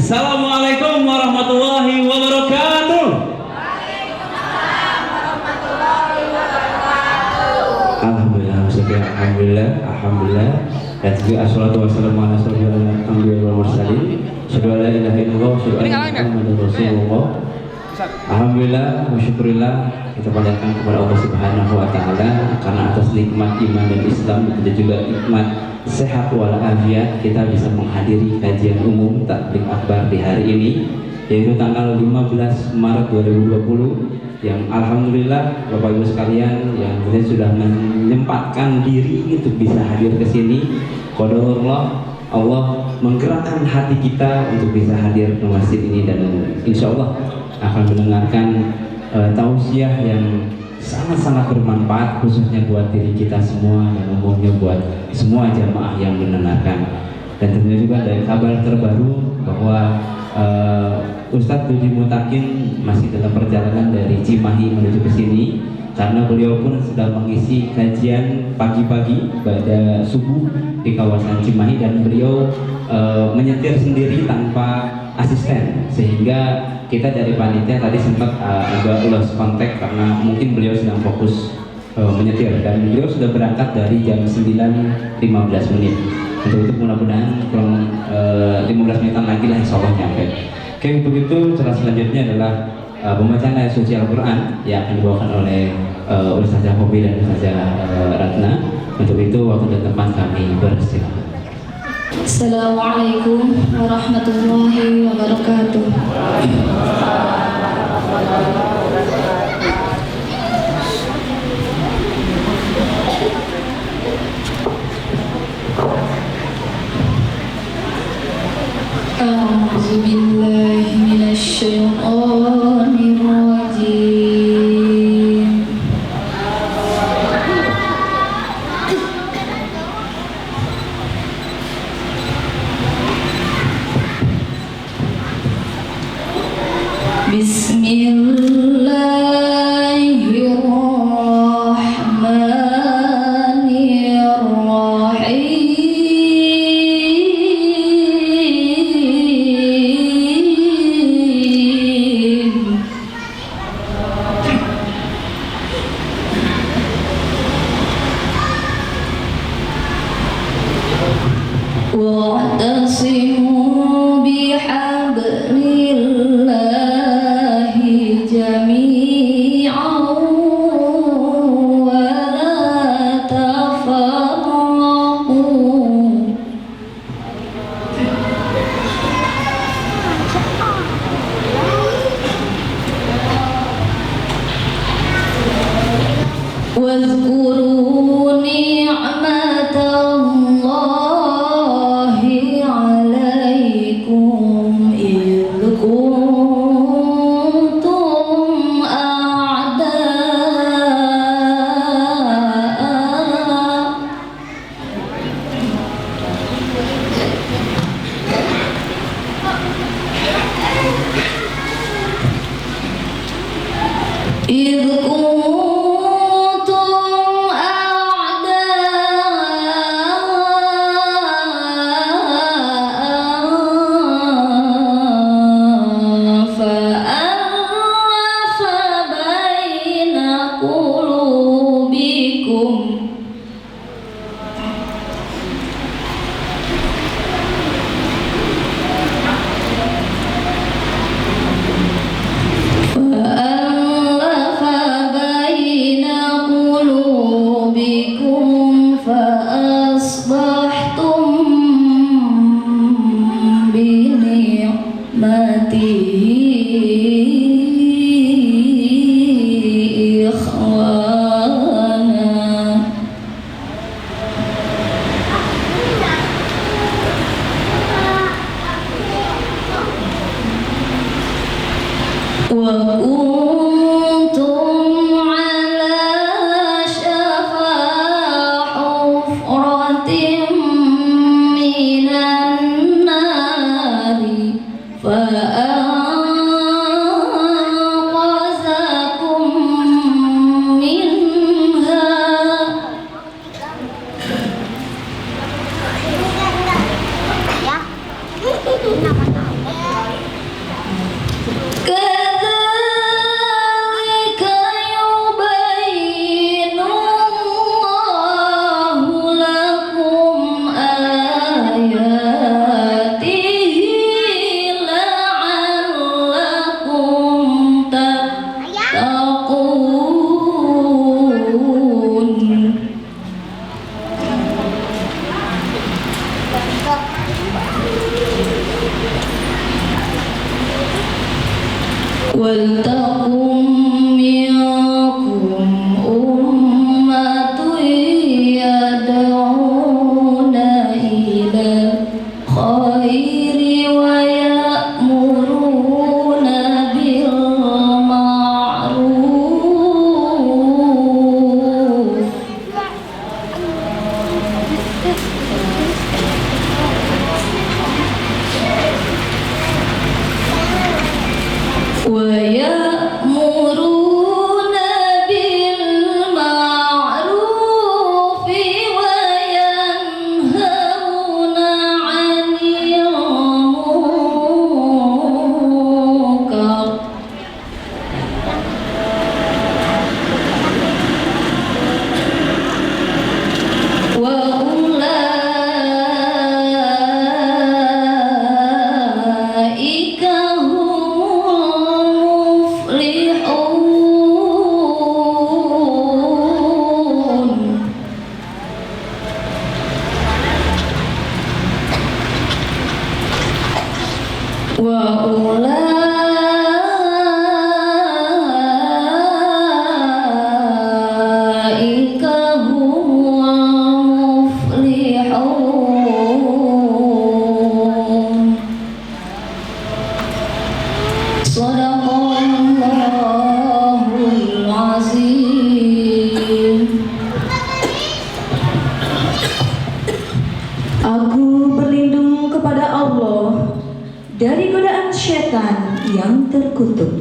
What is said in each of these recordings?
Assalamualaikum warahmatullahi wabarakatuh. Alhamdulillah, alhamdulillah, alhamdulillah. Dan juga assalatu wassalamu ala asyrofil anbiya'i wal mursalin. Asyhadu an la ilaha illallah wa asyhadu anna Muhammadar Rasulullah. Alhamdulillah wa syukurillah, kita panjatkan kepada Allah Subhanahu wa taala karena atas nikmat iman dan Islam dan juga nikmat sehat walafiat kita bisa menghadiri kajian umum Taklim Akbar di hari ini, yaitu tanggal 15 Maret 2020 yang alhamdulillah Bapak Ibu sekalian yang sudah menyempatkan diri untuk bisa hadir ke sini. Qadarullah, Allah menggerakkan hati kita untuk bisa hadir ke masjid ini dan insya Allah akan mendengarkan tausiah yang sangat-sangat bermanfaat khususnya buat diri kita semua dan umumnya buat semua jamaah yang mendengarkan. Dan tentunya juga dari kabar terbaru bahwa Ustadz Dudi Mutakin masih dalam perjalanan dari Cimahi menuju ke sini karena beliau pun sedang mengisi kajian pagi-pagi pada subuh di kawasan Cimahi dan beliau menyetir sendiri tanpa asisten, sehingga kita dari panitia tadi sempat agak ulas kontak karena mungkin beliau sedang fokus menyetir dan beliau sudah berangkat dari jam 9.15 menit. Untuk itu mudah-mudahan kurang 15 menitan lagi lah insya Allah nyampe. Oke, untuk itu cara selanjutnya adalah pembacaan ayat suci Al-Quran yang akan dibawakan oleh Ustazah Hobi dan Ustazah Ratna. Untuk itu waktu dan tempat kami bersilakan. Assalamualaikum warahmatullahi wabarakatuh. A'udzu billahi minasy syaithanir rajim. Wa'tasimu bihablillahi jami'an wa la tafarraqu. Wadhkuru ni'matallahi 'alaikum idh kuntum a'da'a idh kuntum a'da'a fa'alafa baina qulubikum فأصبحتم بنعمته إخوانا وكنتم على شفا حفرة من النار فأنقذكم منها ولتكن منكم أمة يدعون إلى الخير ويأمرون بالمعروف ويأمرون بالمعروف وينهون عن المنكر وأولئك هم المفلحون وأولئك هم المفلحون صدق الله العظيم. Aku berlindung kepada Allah dari godaan setan yang terkutuk.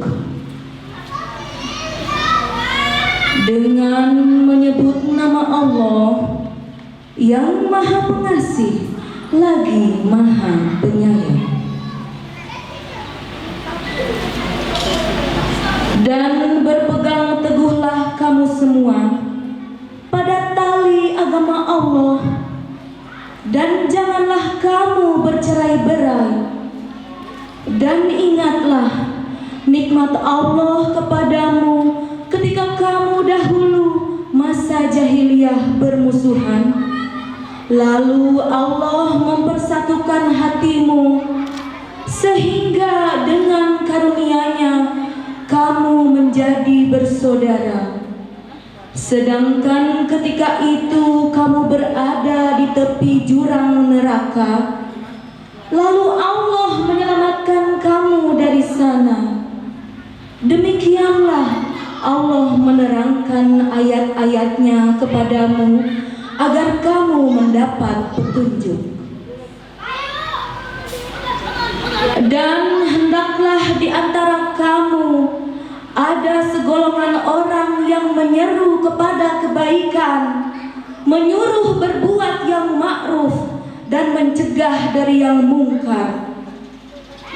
Dengan menyebut nama Allah yang Maha Pengasih lagi Maha Penyayang. Dan berpegang teguhlah kamu semua pada tali agama Allah, dan janganlah kamu bercerai-berai. Dan ingatlah nikmat Allah kepadamu ketika kamu dahulu masa jahiliyah bermusuhan, lalu Allah mempersatukan hatimu sehingga dengan karunia-Nya kamu menjadi bersaudara. Sedangkan ketika itu kamu berada di tepi jurang neraka, lalu Allah menyelamatkan kamu dari sana. Demikianlah Allah menerangkan ayat-ayat-Nya kepadamu agar kamu mendapat petunjuk. Dan hendaklah di antara kamu ada segolongan orang yang menyeru kepada kebaikan, menyuruh berbuat yang ma'ruf dan mencegah dari yang mungkar.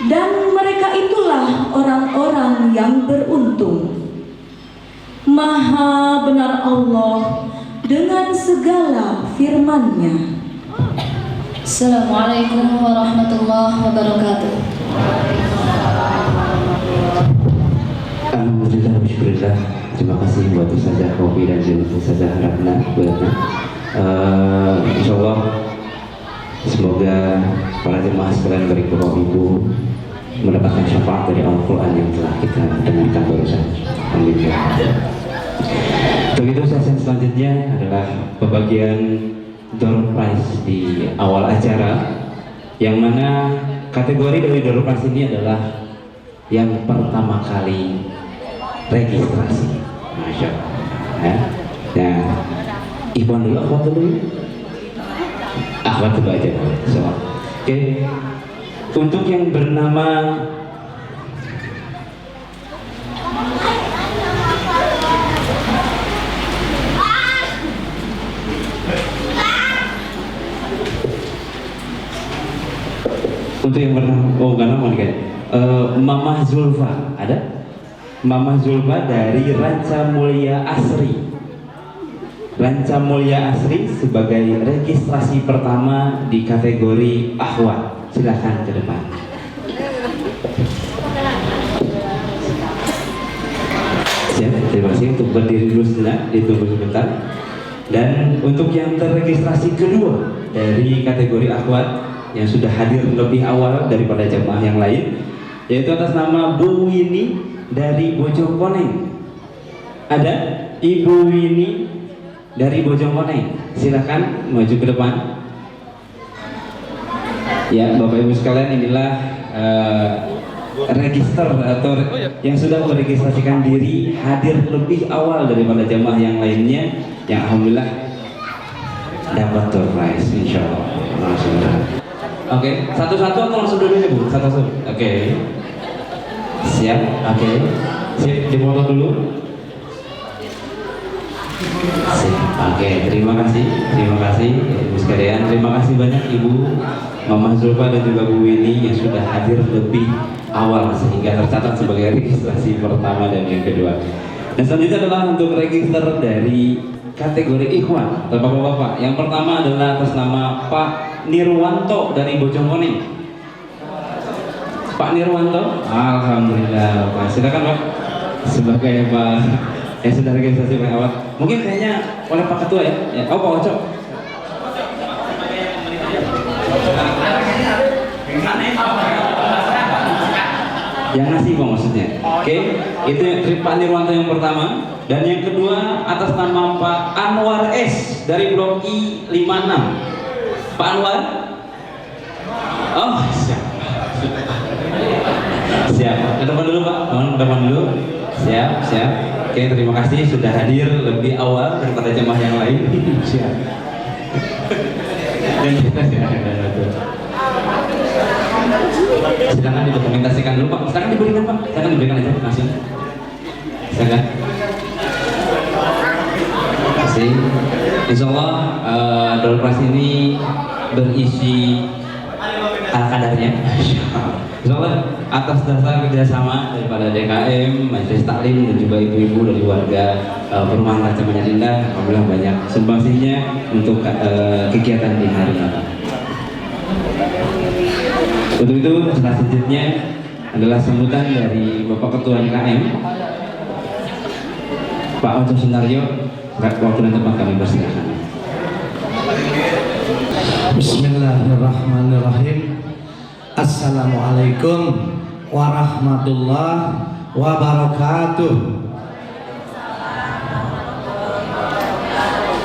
Dan mereka itulah orang-orang yang beruntung. Maha benar Allah dengan segala firman-Nya. Assalamualaikum warahmatullahi wabarakatuh. Alhamdulillah, bismillah. Terima kasih buat Ustazah Kopi dan Ustazah Ratna. Insyaallah semoga para jemaah sekalian beri Bapak Ibu mendapatkan syafaat dari Al-Quran yang telah kita dengarkan barusan. Alhamdulillah. Untuk itu sesi selanjutnya adalah pembagian door prize di awal acara, yang mana kategori dari door prize ini adalah yang pertama kali registrasi. Masya Allah ya. Nah, Ikhwan dulu, akhwat dulu. Akhwat dulu aja. So, oke. Untuk yang bernama Mamah Zulfa, ada? Mamah Zulfa dari Ranca Mulia Asri. Ranca Mulia Asri sebagai registrasi pertama di kategori akhwat. Silakan ke depan. Siap, terima kasih. Untuk berdiri dulu sejenak, ditunggu sebentar. Dan untuk yang terregistrasi kedua dari kategori akhwat yang sudah hadir lebih awal daripada jemaah yang lain, yaitu atas nama Bu Winnie dari Bojongkoneng. Ada Ibu Winnie dari Bojongkoneng. Silakan maju ke depan. Ya, Bapak Ibu sekalian, inilah register atau yang sudah meregistrasikan diri hadir lebih awal daripada jamaah yang lainnya, yang alhamdulillah dapat door prize, insya Allah. Oke, satu-satu atau langsung dulu Bu? Satu-satu. Oke. Siap. Oke. Siap, dipoto dulu. Siap. Oke, terima kasih. Terima kasih Ibu sekalian. Terima kasih banyak Ibu Mama Zulfa dan juga Bu Winnie yang sudah hadir lebih awal sehingga tercatat sebagai registrasi pertama dan yang kedua. Dan selanjutnya adalah untuk register dari kategori ikhwan atau bapak-bapak. Yang pertama adalah atas nama Pak Nirwanto dari Bojongkoneng. Pak Nirwanto, alhamdulillah Pak. Silakan Pak sebagai Pak yang sudah registrasi paling awal. Mungkin kayaknya oleh Pak Ketua ya. Oh Pak Ocok. Yang ngasih Pak maksudnya. Oke, itu Pak Nirwanto yang pertama. Dan yang kedua atas nama Pak Anwar S dari Blok I 56. Pak Anwar. Oh siap. Siap. Ke depan dulu Pak. Ke depan dulu. Siap, siap. Oke, terima kasih sudah hadir lebih awal daripada jemaah yang lain. Siap. Dan kita silakan didokumentasikan dulu Pak. Silakan diberikan Pak. Silakan diberikan aja langsung. Silakan. Terima kasih. Insya Allah door prize ini berisi al-kadarnya. Insya Allah atas dasar kerjasama daripada DKM, Majelis Taklim dan juga ibu-ibu dari warga perumahan Raja Banjar Indah, alhamdulillah banyak sumbangsinya untuk kegiatan di hari ini. Untuk itu selanjutnya adalah sambutan dari Bapak Ketua DKM, Pak Oto Sunaryo. Waktu dan tempat kami persilakan. Bismillahirrahmanirrahim. Assalamualaikum warahmatullahi wabarakatuh.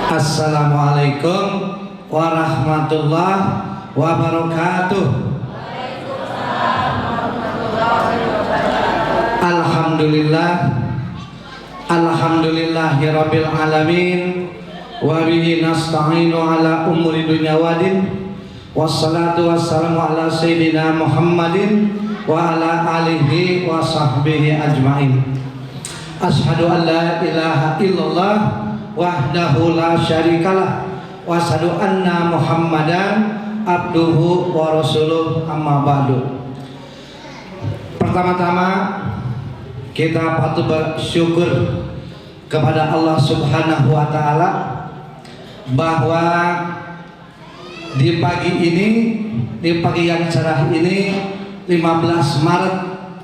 Assalamualaikum warahmatullahi wabarakatuh. Alhamdulillah, alhamdulillahirabbil alamin, wa bihi nasta'inu ala umuri dunya wadin. Wassalatu wassalamu ala sayyidina Muhammadin wa ala alihi wa sahbihi ajma'in. Ashhadu an la ilaha illallah wahdahu la syarikalah wa asyhadu anna Muhammadan abduhu wa rasuluh, amma ba'du. Pertama-tama kita patut bersyukur kepada Allah Subhanahu wa taala bahwa di pagi ini, di pagi yang cerah ini, 15 Maret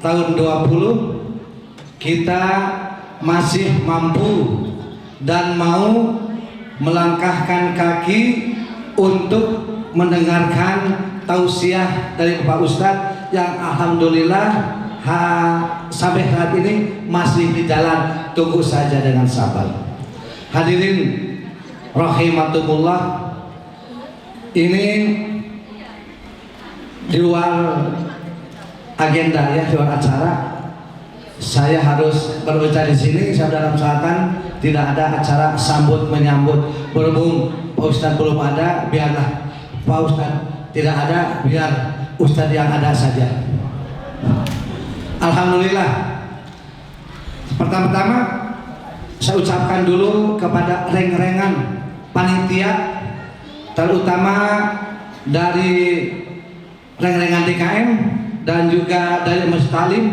tahun 20, kita masih mampu dan mau melangkahkan kaki untuk mendengarkan tausiah dari Bapak Ustadz yang alhamdulillah sampai saat ini masih di jalan. Tunggu saja dengan sabar. Hadirin rahimakumullah, ini di luar agenda ya, di luar acara. Saya harus berbicara di sini. Saya dalam selatan tidak ada acara sambut menyambut. Berhubung Pak Ustadz belum ada, biarlah Pak Ustadz tidak ada, biar Ustadz yang ada saja. Alhamdulillah. Pertama-tama saya ucapkan dulu kepada reng-rengan panitia, terutama dari reng-rengan DKM dan juga dari Majelis Taklim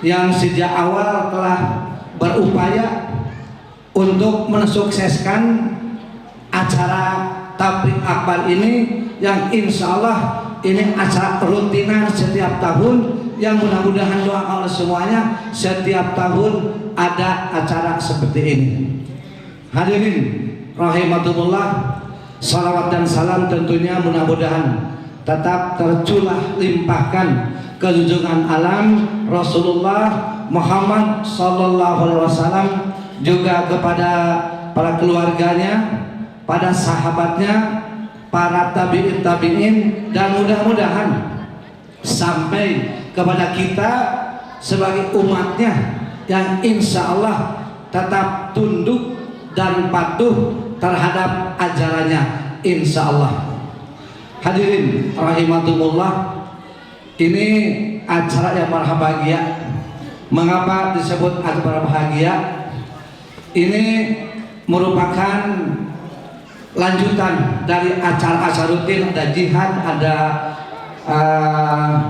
yang sejak awal telah berupaya untuk mensukseskan acara Tabligh Akbar ini, yang insya Allah ini acara rutinan setiap tahun, yang mudah-mudahan doa oleh semuanya setiap tahun ada acara seperti ini. Hadirin rahimakumullah, salawat dan salam tentunya mudah-mudahan tetap tercurah limpahkan ke junjungan alam Rasulullah Muhammad sallallahu alaihi wasallam, juga kepada para keluarganya, pada sahabatnya, para tabi'in, dan mudah-mudahan sampai kepada kita sebagai umatnya yang insya Allah tetap tunduk dan patuh terhadap ajarannya insya Allah. Hadirin rahimakumullah, ini acara yang berbahagia. Mengapa disebut acara bahagia? Ini merupakan lanjutan dari acara-acara rutin. Ada jihad, ada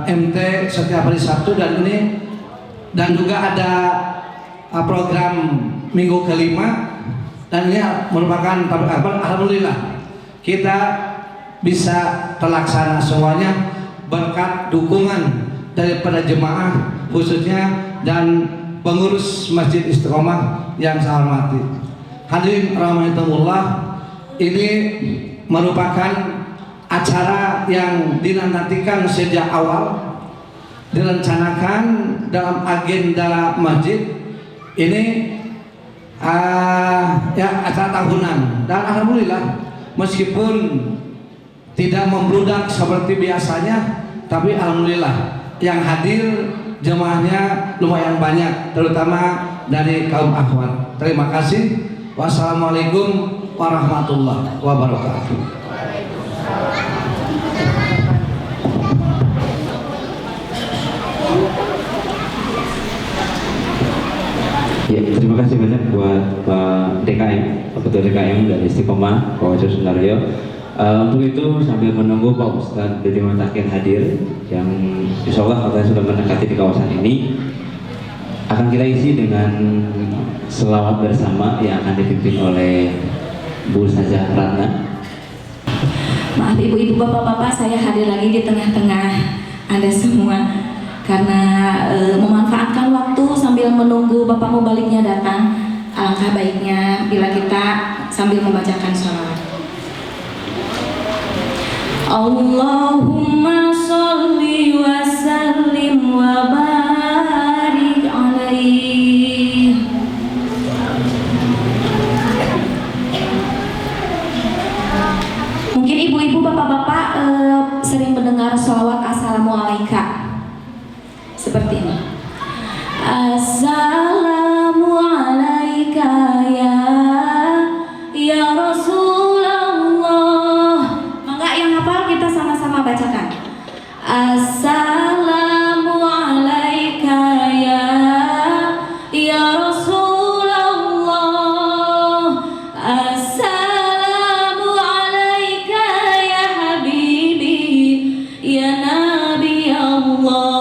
MT setiap hari Sabtu, dan juga ada program minggu kelima, dan ini merupakan alhamdulillah kita bisa terlaksana semuanya berkat dukungan daripada jemaah khususnya dan pengurus Masjid Istiqomah yang saya hormati. Hadirin rahimakumullah, ini merupakan acara yang dinantikan sejak awal, direncanakan dalam agenda masjid ini, ya acara tahunan, dan alhamdulillah meskipun tidak membludak seperti biasanya, tapi alhamdulillah yang hadir jemaahnya lumayan banyak, terutama dari kaum akhwat. Terima kasih. Wassalamualaikum warahmatullahi wabarakatuh. Ya, terima kasih banyak buat Pak DKM, Pak Ketua DKM dari Istiqomah, Pak Wajah Sundaryo. Untuk itu sambil menunggu Pak Ustadz Dodi Matakin hadir, yang insya Allah katanya sudah mendekati di kawasan ini, akan kita isi dengan selawat bersama yang akan dipimpin oleh Bu Ustazah Ratna. Maaf ibu-ibu, bapak-bapak, saya hadir lagi di tengah-tengah Anda semua karena memanfaatkan waktu sambil menunggu Bapak Mubaliknya datang. Alangkah baiknya bila kita sambil membacakan sholawat. Allahumma sholli wa sallim wa barik alaihi. Mungkin ibu-ibu, bapak-bapak sering mendengar sholawat assalamualaikum seperti ini. Assalamualaikum ya Rasulullah. Mangga yang hafal kita sama-sama bacakan. Assalamualaikum ya Rasulullah. Assalamualaikum ya Habibi ya Nabi Allah.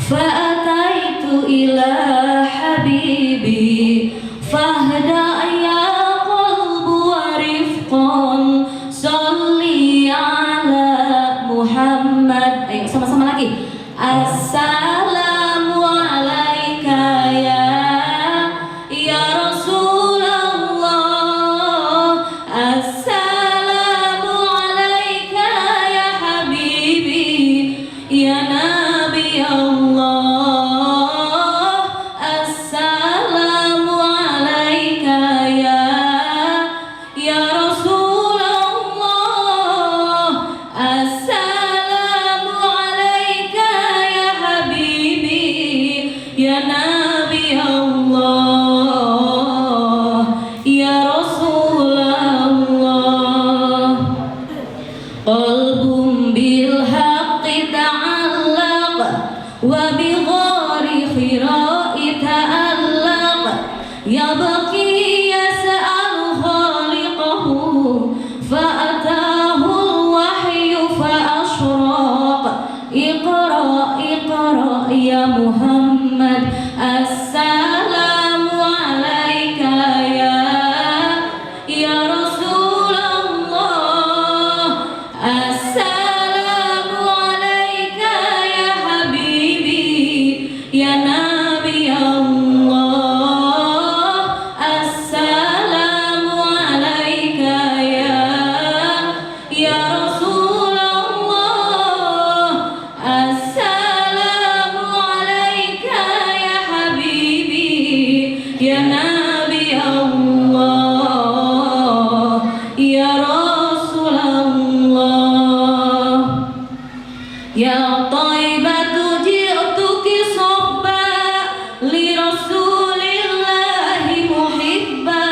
Fa'ataitu ila habibi fahda ya qalbu wa rifqan salli ala Muhammad. Ayo sama-sama lagi. Assalamu alaika ya Rasulullah. Assalamu alaika ya habibi ya Nabi Allah. Assalamu alaika ya Rasulullah. Assalamu alaika ya habibi Ya Thaibatu ji'tuki sobba li Rasulillahi muhibba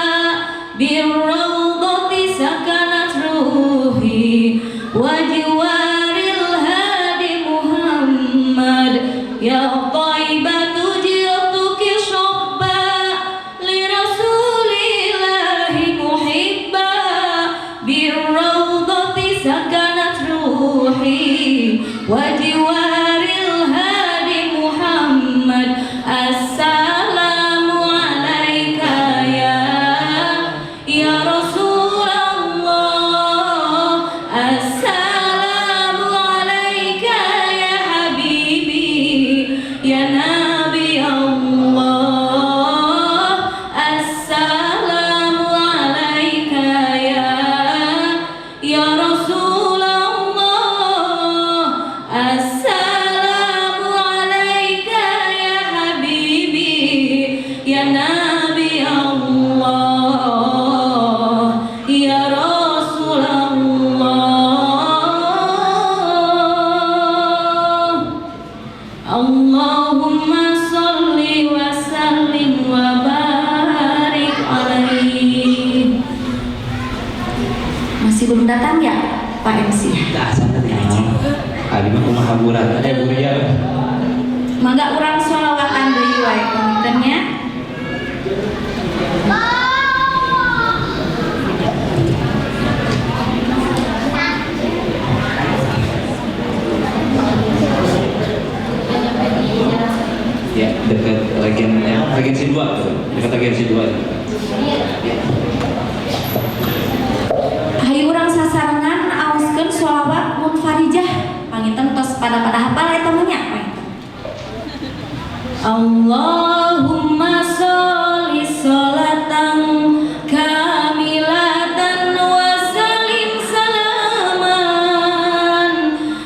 birrawdati sakanat ruhi wa jiwaril hadi Muhammad. Ya Thaibatu ji'tuki sobba li Rasulillahi muhibba birrawdati sakanat ruhi wa jiwaril hadi Muhammad. Assalamu alaika ya Rasulullah. Assalamu alaika ya habibi ya nabi Allah. Assalamu alaika ya Rasulullah. Assalamu alaika ya habibi ya nabi Allah ya Rasulullah. Allahumma salli wa sallim wa barik alaihi. Masih belum datang ya Pak MC? Nah, sangatnya. Abi mah kumaha burat. Bu Ria. Mangga urang sholawatan deui wae puntennya. Ya, dekat agensi 2 tuh. Dekat agensi 2. Hayu urang sasarengan aoskeun sholawat munfarijah. Panginten tos pada hafal eta mah nya. Allahumma sholli sholatan kamilatan wa sallim salaman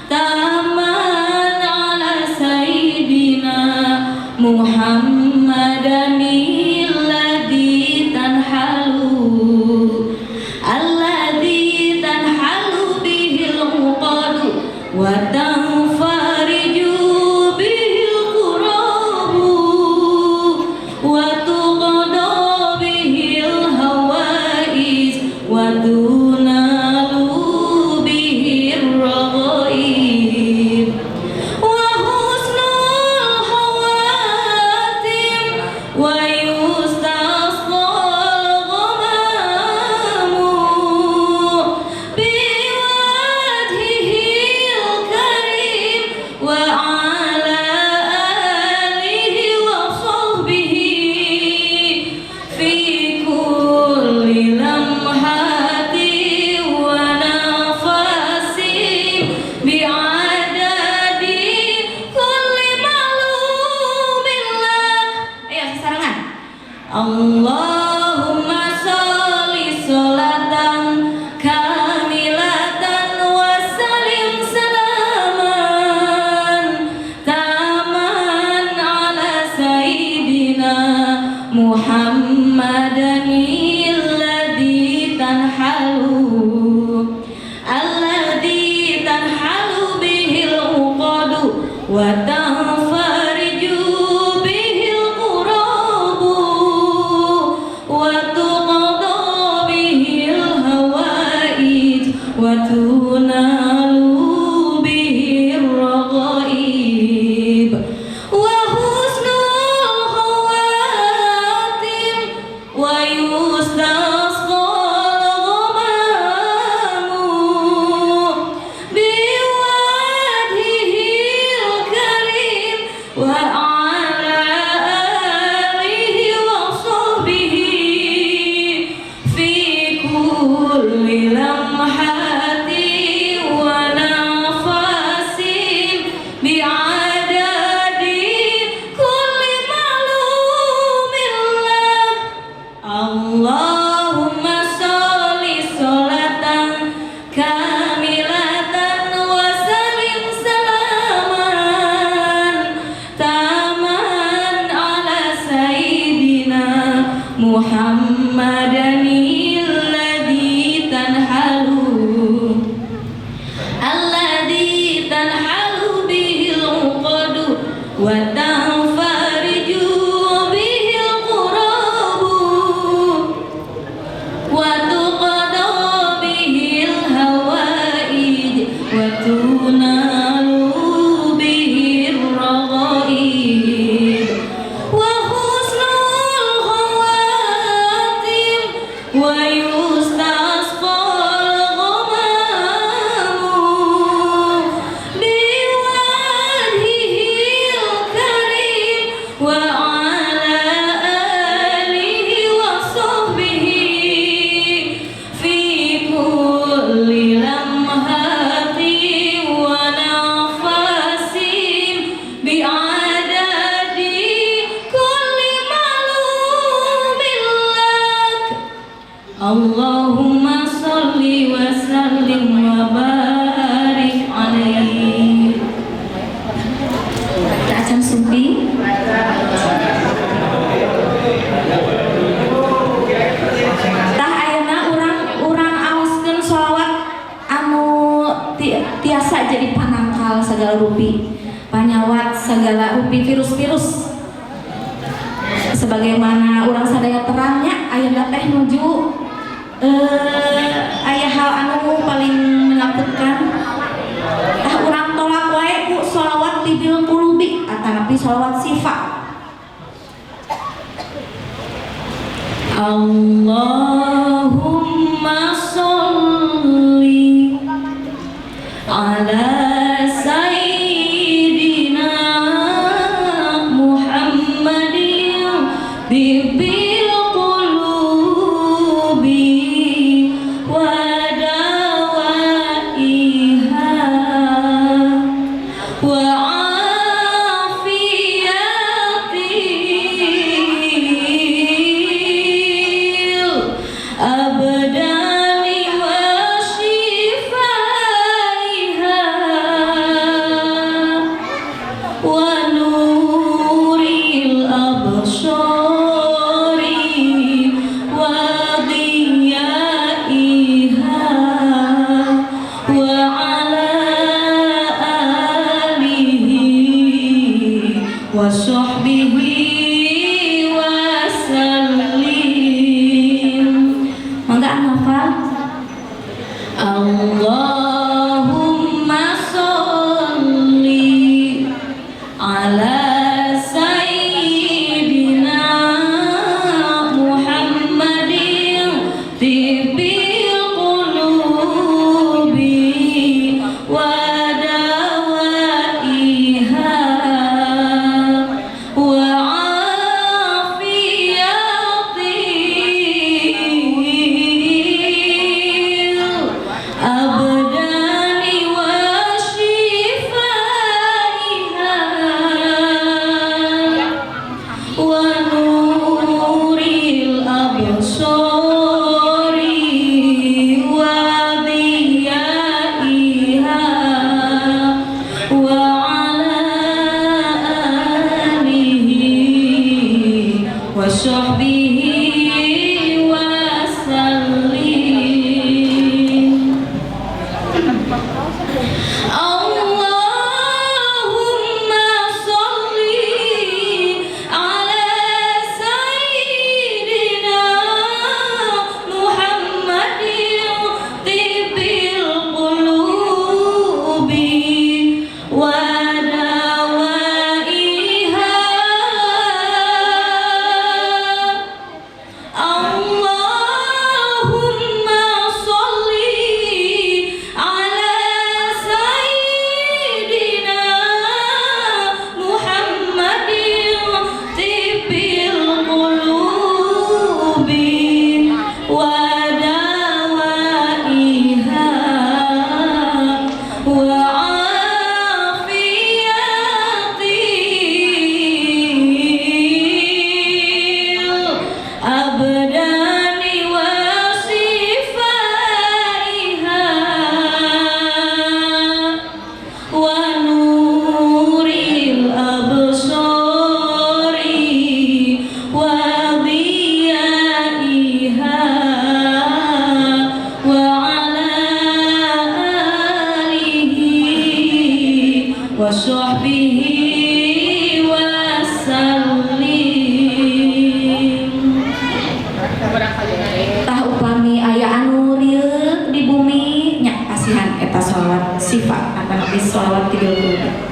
taman ala sayyidina Muhammadan alladzi tanhalu bihil uqadu wa tanfariju bihil qurabu wa tuqada bihil hawaiz wa tunalu bihir raghaib wa husnul hawatim wa yustasqal ghamamu biwajhihil karim wa ala alihi wa sahbihi fi kulli lamhati wa nafasin bi'adadi kulli ma'lumin lak. Ayo sasarangan. Allahumma sholli sholatan kamilatan wa sallim salaman taman ala sayyidina Muhammadan alladzi tanhalu bihil uqadu wa tanfariju bihil qurabu wa tuqada bihil hawaij wa tunalu bihir raghaib wa husnul khawatim wa yustasqal ghamamu biwajhihil karim wa ala alihi wa sahbihi fi kulli lamhati wa وتنال به الرغائب وحسن الخواتم ويستسقى الغمام بوجهه الكريم وعلى آله وصحبه في كل لمحة ونفس بعدد كل معلوم لك اللهم صل وسلم وبارك عليه. Acan Sumpi tah ayeuna urang aoskeun sholawat anu tiasa jadi panangkal segala rupi, panyawat segala rupi virus-virus. Sebagaimana urang sadaya terangnya ayeuna teh nuju aya hal anu paling menakutkan. Tah urang tolak wae ku sholawat tibil qulubi atanapi sholawat sifat. Allahumma sholli ala sayyidina Muhammadin bibil qulubi wa dawaiha wa abdani wa shifaiha wa nuril absari wa diyaiha wa ala alihi wa sahbihi wa sallim. Mangga hafal. Allahumma sholli ala sayyidina Muhammadin tibil qulubi wa dawaiha wa abdani wa shifaiha wa nuril absari wa diyaiha wa ala alihi wa sahbihi wa sallim. Allahumma sholli ala sayyidina Muhammadin tibil qulubi wa dawaiha. Allahumma sholli ala sayyidina Muhammadin tibil qulubi wa dawaiha wa afiyatil abdani wa shifaiha wa nuril absari wa diyaiha wa ala alihi wa sahbihi wa sallim. Tah upami aya anu rieuh di bumi nya kasihan eta sholawat sifat akan hadis sholawat 30.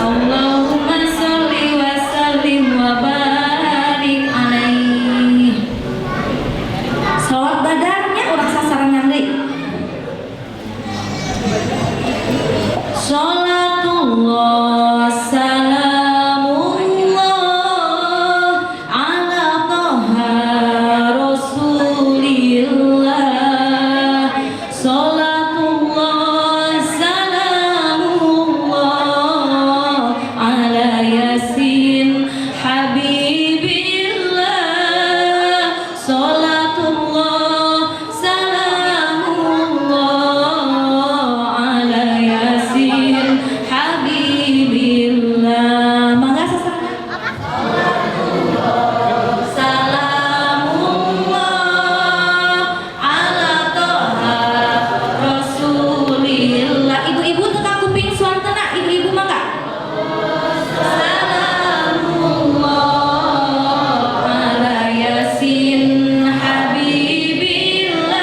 Allahumma sholli wa sallim wa barik alaihi. Sholawat badarnya orang sasarangan deui. Sholatullah salamullah ala toha rasulillah. Sholatullah salamullah ala yasin habibillah. Sholatullah salamullah ala yasin habibillah. Mangga sasaran. Salamullah ala toha rasulillah. Ibu-ibu tengah kuping suantana, ibu-ibu mangga. Salamullah ala yasin habibillah.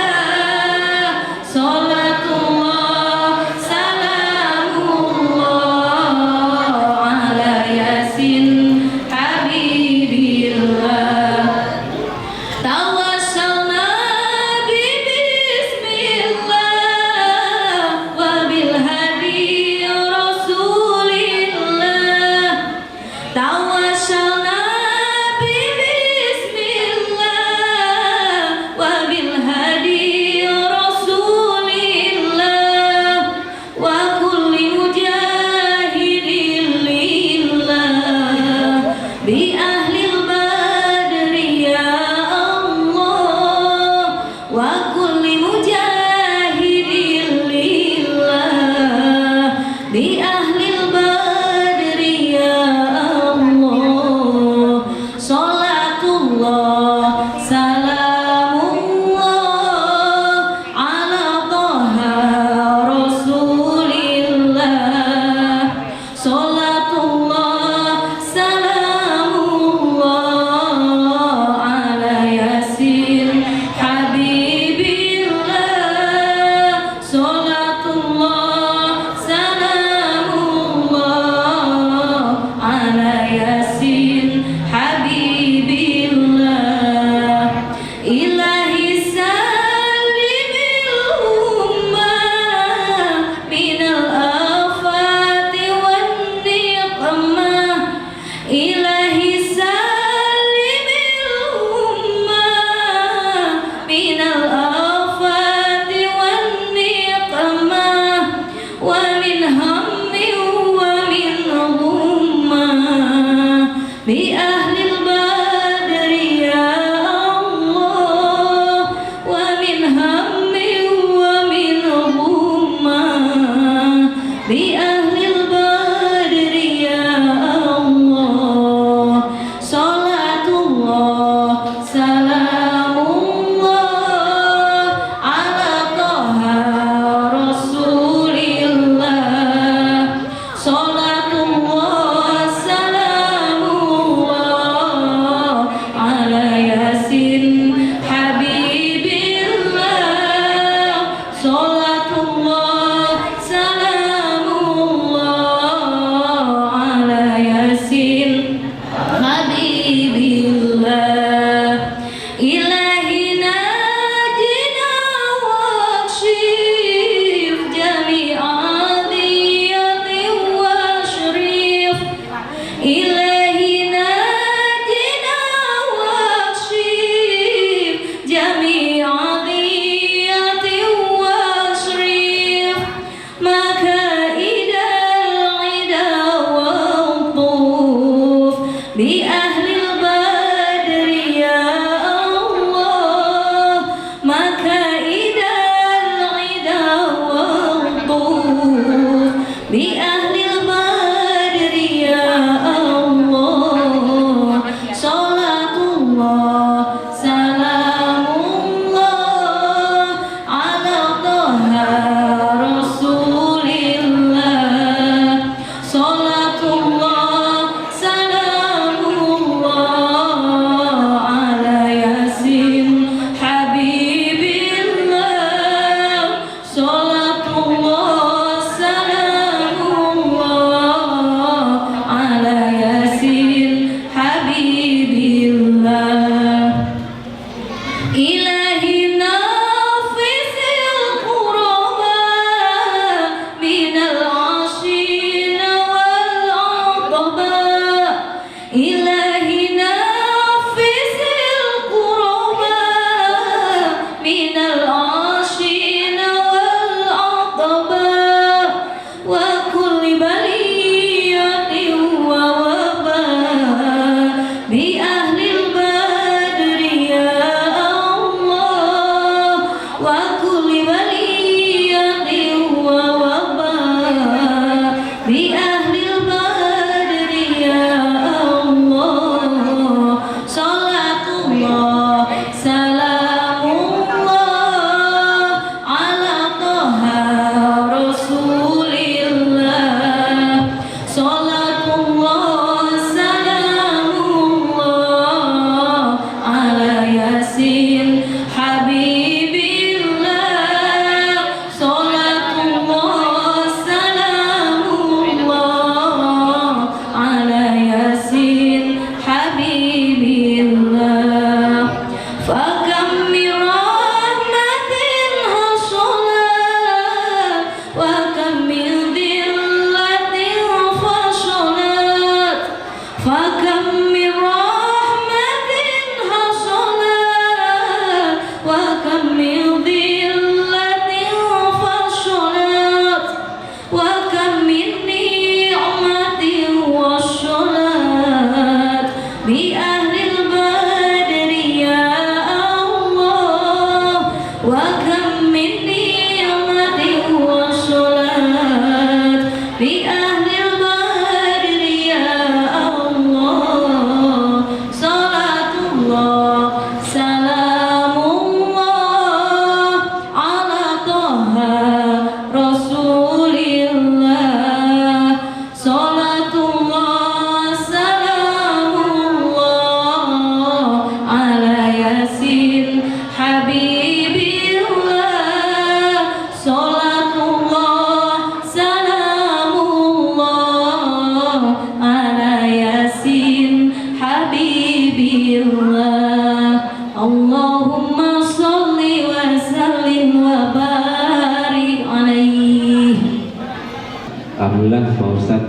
Sholatullah salamullah ala yasin habibillah. Tawassalna bi bismillah wa bil hadi rasulillah. Tawassalna bi bismillah wa bil hadi rasulillah wa kulli mujahidin lillah bi ahlil badri ya Allah wa kulli mujahidin lillah bi ahlil badri ya Allah. Sholatullah salamullah ala toha rasulillah. Sholatullah salamullah ala yasin habibillah. Sholatullah salamullah ala yasin habibillah.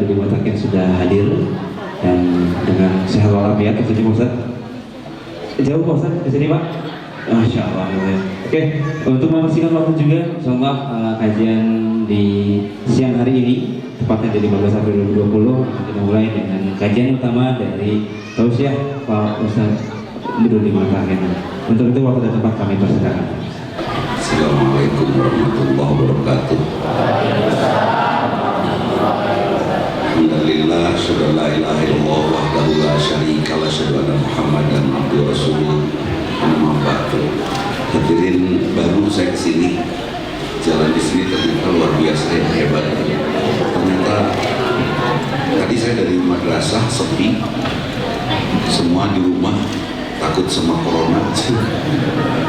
Dodi Mataken sudah hadir dan dengan sehat walafiat tentunya Pak Ustaz. Jauh Pak Ustaz ke sini Pak? Masya Allah. Oke, untuk membersihkan waktu juga, semoga kajian di siang hari ini tepatnya dari 15 April 2020 kita mulai dengan kajian utama dari tausiah Pak Ustaz Dodi Mataken. Untuk itu waktu dan tempat kami persilakan. Assalamualaikum warahmatullahi wabarakatuh. Alhamdulillah, syukur la ilaha illallah wahdahu la syarika lah, syukur anna Muhammadan abduhu rasuluh. Amma ba'du. Hadirin, baru saya kesini, jalan di sini ternyata luar biasa yang hebat. Ternyata tadi saya dari madrasah sepi, semua di rumah takut sama corona.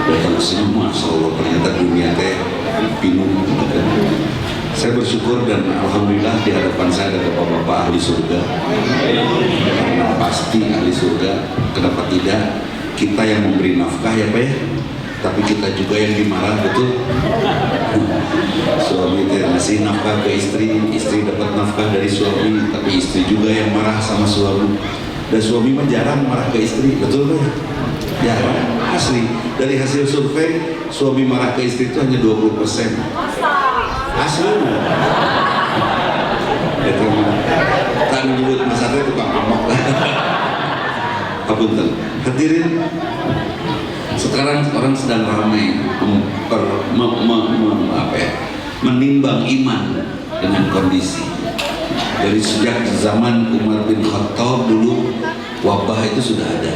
Datang sini, masya Allah, ternyata dunia teh bingung. Saya bersyukur dan alhamdulillah di hadapan saya ada bapak-bapak ahli surga. Karena pasti ahli surga. Kenapa tidak? Kita yang memberi nafkah ya Pak ya, tapi kita juga yang dimarah, betul? Suami ngasih nafkah ke istri, istri dapat nafkah dari suami, tapi istri juga yang marah sama suami. Dan suami mah jarang marah ke istri, betul Pak? Jarang, asli. Dari hasil survei, suami marah ke istri itu hanya 20%. Asli. Itu kan menyebut masalahnya tukang amok. Apunten. Hadirin, sekarang orang sedang ramai menimbang iman dengan kondisi. Dari sejak zaman Umar bin Khattab dulu wabah itu sudah ada.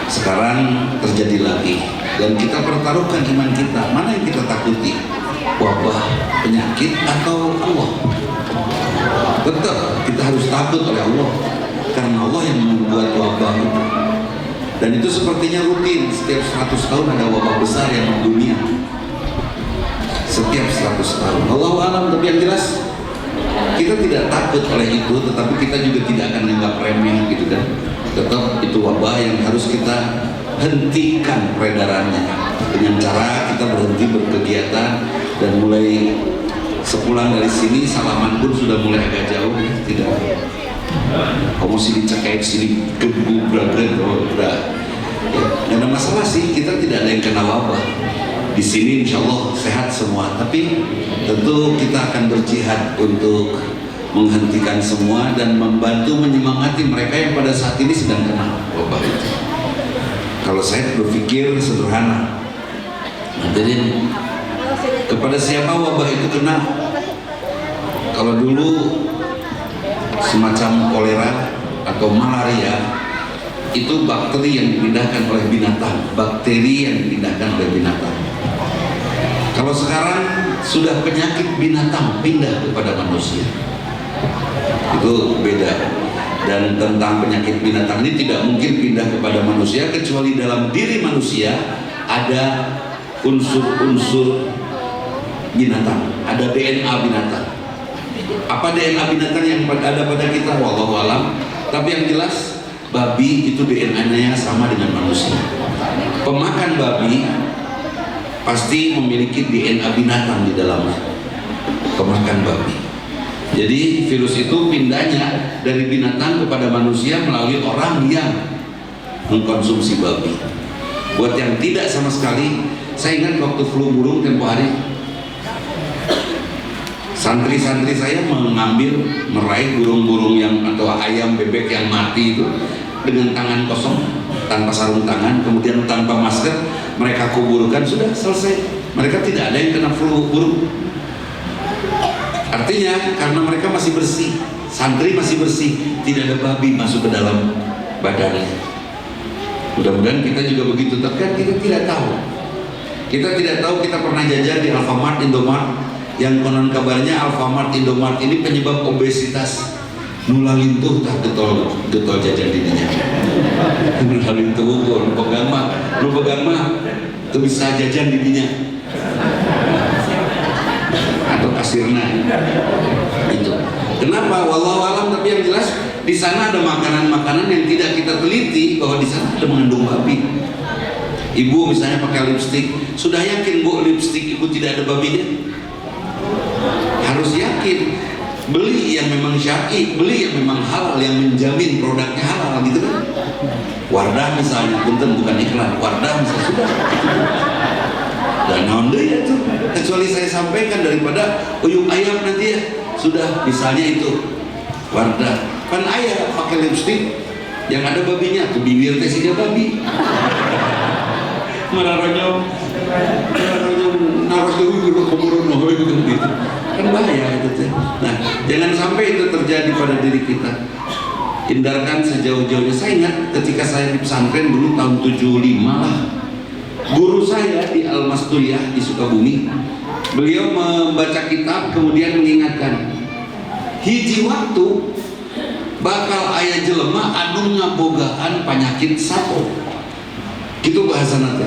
Sekarang terjadi lagi dan kita pertaruhkan iman kita. Mana yang kita takuti? Wabah, penyakit atau Allah? Betul, kita harus takut oleh Allah karena Allah yang membuat wabah itu. Dan itu sepertinya rutin, setiap 100 tahun ada wabah besar yang mendunia. Setiap 100 tahun. Allahu a'lam, tapi yang jelas kita tidak takut oleh itu, tetapi kita juga tidak akan menganggap remeh gitu kan. Tetap itu wabah yang harus kita hentikan peredarannya dengan cara kita berhenti berkegiatan dan mulai sepulang dari sini salaman pun sudah mulai agak jauh ya, tidak. Kamu sini cekek sini gebrak udah. Ya, nggak ada masalah sih, kita tidak ada yang kena wabah. Di sini insya Allah sehat semua, tapi tentu kita akan berjihad untuk menghentikan semua dan membantu menyemangati mereka yang pada saat ini sedang kena wabah itu. Kalau saya berpikir sederhana, hadirin, kepada siapa wabah itu kena? Kalau dulu semacam kolera atau malaria itu bakteri yang dipindahkan oleh binatang, bakteri yang dipindahkan oleh binatang. Kalau sekarang sudah penyakit binatang pindah kepada manusia, itu beda. Dan tentang penyakit binatang ini tidak mungkin pindah kepada manusia kecuali dalam diri manusia ada unsur-unsur binatang, ada DNA binatang. Apa DNA binatang yang ada pada kita? Wallahu alam. Tapi yang jelas babi itu DNA-nya sama dengan manusia. Pemakan babi pasti memiliki DNA binatang di dalamnya. Pemakan babi. Jadi virus itu pindahnya dari binatang kepada manusia melalui orang yang mengkonsumsi babi. Buat yang tidak sama sekali, saya ingat waktu flu burung tempo hari, santri-santri saya mengambil, meraih burung-burung yang atau ayam bebek yang mati itu dengan tangan kosong, tanpa sarung tangan, kemudian tanpa masker, mereka kuburkan, sudah selesai. Mereka tidak ada yang kena flu burung. Artinya karena mereka masih bersih, santri masih bersih, tidak ada babi masuk ke dalam badannya. Mudah-mudahan kita juga begitu, tapi kan kita tidak tahu. Kita tidak tahu, kita pernah jajan di Alfamart, Indomart, yang konon kabarnya Alfamart, Indomart ini penyebab obesitas. Nula lintuh tak getol jajan dirinya. Nula lintuh nu pegang mah itu bisa jajan dirinya. Atau kasirna itu. Kenapa? Wallahu alam, tapi yang jelas di sana ada makanan-makanan yang tidak kita teliti bahwa di sana ada mengandung babi. Ibu misalnya pakai lipstik, sudah yakin Bu lipstik ibu tidak ada babinya? Harus yakin. beli yang memang syar'i, beli yang memang halal, yang menjamin produknya halal gitu kan. Wardah misalnya, punten bukan iklan, Wardah misalnya sudah. Dan naon deui ya tuh, kecuali saya sampaikan daripada uyuk ayam nanti ya, sudah misalnya itu Wardah. Kan ayah pakai lipstik yang ada babinya tuh, bibir teh siga babi. Mararanya naros deui kudu kubureun gitu. Kan bahaya itu teh. Nah, jangan sampai itu terjadi pada diri kita. Hindarkan sejauh-jauhnya. Saya ingat ketika saya di pesantren dulu tahun 75 lah. Guru saya di Al-Mastuyah di Sukabumi, beliau membaca kitab kemudian mengingatkan, hiji waktu bakal aya jelema anu ngabogaan penyakit sato. Gitu bahasa nanti.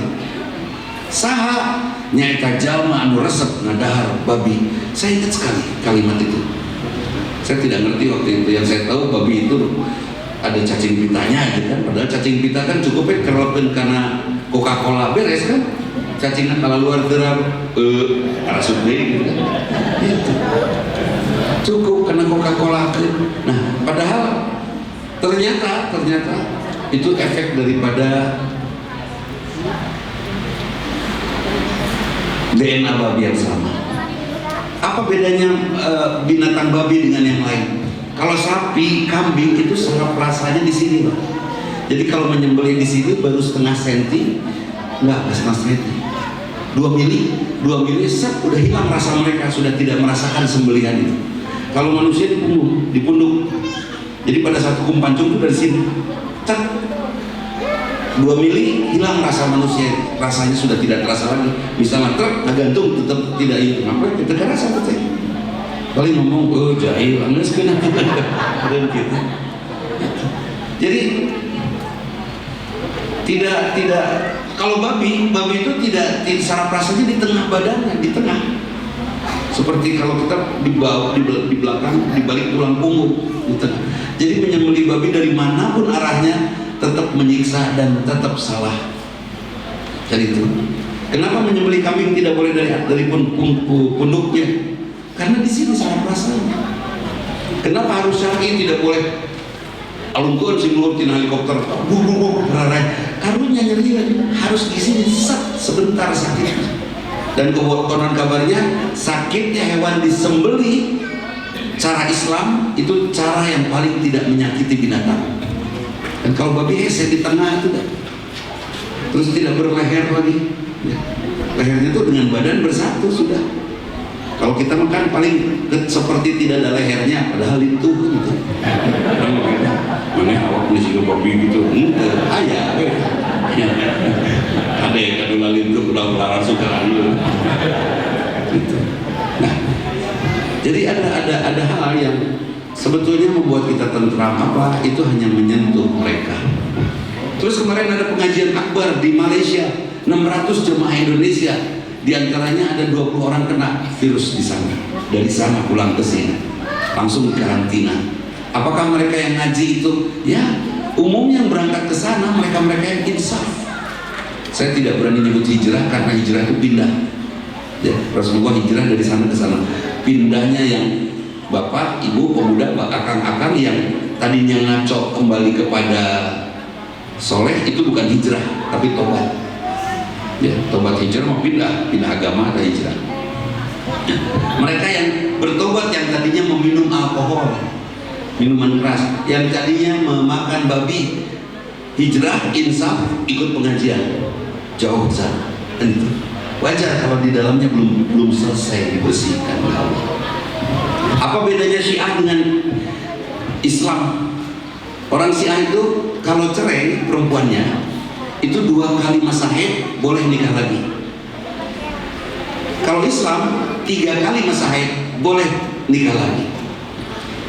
Saha nyaita jalma anu resep ngadahar babi. Saya ingat sekali kalimat itu. Saya tidak ngerti waktu itu, yang saya tahu babi itu ada cacing pitanya gitu kan. Padahal cacing pita kan cukup kerelepen karena Coca-Cola beres kan. Cacingnya kalau luar derap arasut gitu kan. Itu cukup karena Coca-Cola. Nah, padahal ternyata itu efek daripada DNA babi yang sama. Apa bedanya binatang babi dengan yang lain? Kalau sapi, kambing itu saraf rasanya di sini, Pak. Jadi kalau menyembelih di sini baru setengah senti, enggak setengah senti, 2 mili set udah hilang rasa mereka, sudah tidak merasakan sembelihan itu. Kalau manusia di punduk. Jadi pada saat hukum pancung itu dari sini, cek 2 mili hilang rasa manusia, rasanya sudah tidak terasa lagi. Misalnya truk gantung tetap tidak itu, apa kita kan rasa betul. Paling ngomong jahil, nggak sekena dan gitu. Jadi tidak kalau babi itu tidak saraf rasanya di tengah badannya, di tengah. Seperti kalau kita di belakang, di balik tulang punggung, di tengah. Jadi menyembelih babi dari manapun arahnya tetap menyiksa dan tetap salah. Jadi itu. Kenapa menyembelih kambing tidak boleh dari punduknya? Karena di sini saraf rasanya. Kenapa harus syar'i tidak boleh alungkeun sing luhur tina helikopter berarai? Karunya nyeri harus di sini sebentar sakit. Dan konon kabarnya sakitnya hewan disembelih cara Islam itu cara yang paling tidak menyakiti binatang. Dan kalau babi hese di tengah itu dah. Terus tidak berleher lagi ya. Lehernya itu dengan badan bersatu sudah. Kalau kita makan paling seperti tidak ada lehernya, padahal itu gitu. Mana awak punya si babi gitu, ayah, ada yang kadu lalin itu udah melarang suka gitu. Nah, jadi ada hal yang sebetulnya membuat kita tentram, apa itu hanya menyentuh mereka. Terus kemarin ada pengajian akbar di Malaysia, 600 jemaah Indonesia. Di antaranya ada 20 orang kena virus di sana. Dari sana pulang ke sini, langsung karantina. Apakah mereka yang ngaji itu? Ya, umumnya yang berangkat ke sana mereka yang insaf. Saya tidak berani nyebut hijrah karena hijrah itu pindah. Ya, Rasulullah hijrah dari sana ke sana. Pindahnya yang bapak, ibu, pemuda, akang-akang yang tadinya ngaco kembali kepada soleh itu bukan hijrah, tapi tobat. Ya, tobat hijrah mau pindah agama, ada hijrah. Mereka yang bertobat yang tadinya meminum alkohol, minuman keras, yang tadinya memakan babi, hijrah, insaf, ikut pengajian, jauh sana. Dan itu wajar kalau di dalamnya belum selesai dibersihkan oleh Allah. Apa bedanya Syiah dengan Islam? Orang Syiah itu kalau cerai perempuannya itu 2 kali masa haid boleh nikah lagi. Kalau Islam 3 kali masa haid boleh nikah lagi.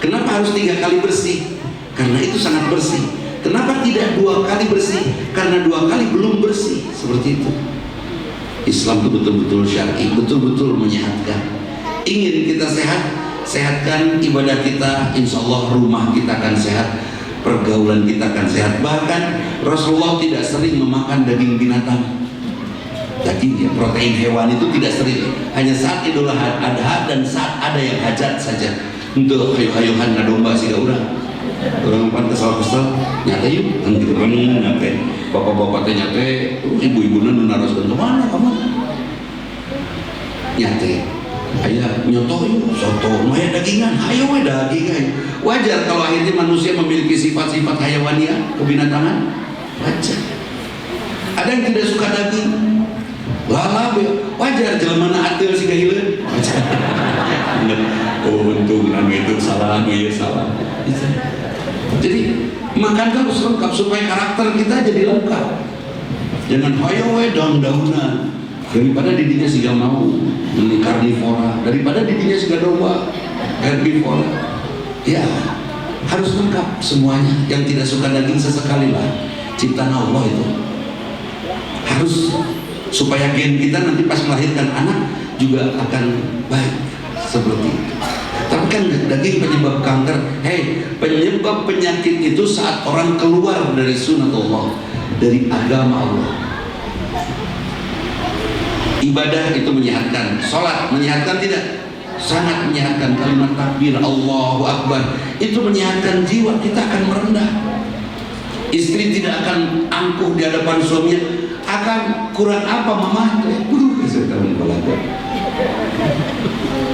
Kenapa harus 3 kali bersih? Karena itu sangat bersih. Kenapa tidak 2 kali bersih? Karena 2 kali belum bersih. Seperti itu. Islam itu betul-betul syar'i, betul-betul menyehatkan. Ingin kita sehat, sehatkan ibadah kita, insya Allah rumah kita akan sehat, pergaulan kita akan sehat. Bahkan Rasulullah tidak sering memakan daging binatang, daging ya, protein hewan itu tidak sering. Hanya saat Idul Adha dan saat ada yang hajat saja. untuk hayu-hayuhan na domba sih gak orang pan kesal-kesal nyata yuk anggiran nyata bapak-bapak teh nyata ibu-ibu nu naroskeun kemana kamu nyata aya nyoto yuk soto maya dagingan hayo we daging wajar kalau akhirnya manusia memiliki sifat-sifat hayawaniah kebinatangan wajar. Ada yang tidak suka daging lalap wajar jelema atil siga hileun wajar. Oh untung anu itu salah anu ya salah. Jadi makan harus lengkap supaya karakter kita jadi lengkap. Jangan hayo we daun-daunan daripada didinya siga mau ini karnivora, daripada didinya siga domba herbivora. Ya harus lengkap semuanya. Yang tidak suka daging sesekali lah, ciptaan Allah itu harus supaya gen kita nanti pas melahirkan anak juga akan baik seperti itu. Tapi kan daging penyebab kanker, penyebab penyakit itu saat orang keluar dari sunatullah, dari agama Allah. Ibadah itu menyehatkan, sholat menyehatkan tidak? Sangat menyehatkan. Kalimat takbir Allahu Akbar itu menyehatkan jiwa, kita akan merendah. Istri tidak akan angkuh di hadapan suaminya, akan kurang apa mama?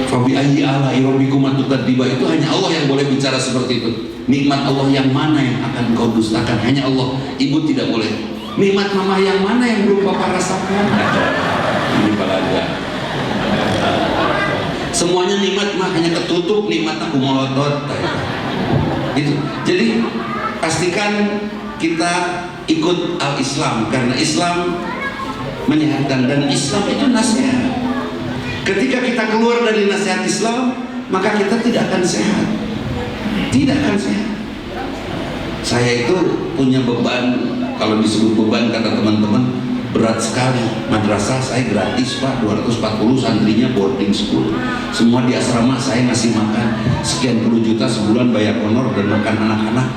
Fabi ayyi ala'i rabbikuma tukadziba, itu hanya Allah yang boleh bicara seperti itu. Nikmat Allah yang mana yang akan kau dustakan? Hanya Allah. Ibu tidak boleh. Nikmat mama yang mana yang belum papa rasakan? Ini balaga. Semuanya nikmat mah hanya ketutup, nikmat aku molotot. Itu. Jadi pastikan kita ikut al-Islam karena Islam menyehatkan dan Islam itu nasihat. Ketika kita keluar dari nasihat Islam, maka kita tidak akan sehat. Tidak akan sehat. Saya itu punya beban, kalau disebut beban kata teman-teman, berat sekali. Madrasah saya gratis Pak, 240 santrinya boarding school. Semua di asrama saya ngasih makan sekian puluh juta sebulan, bayar honor dan makan anak-anak.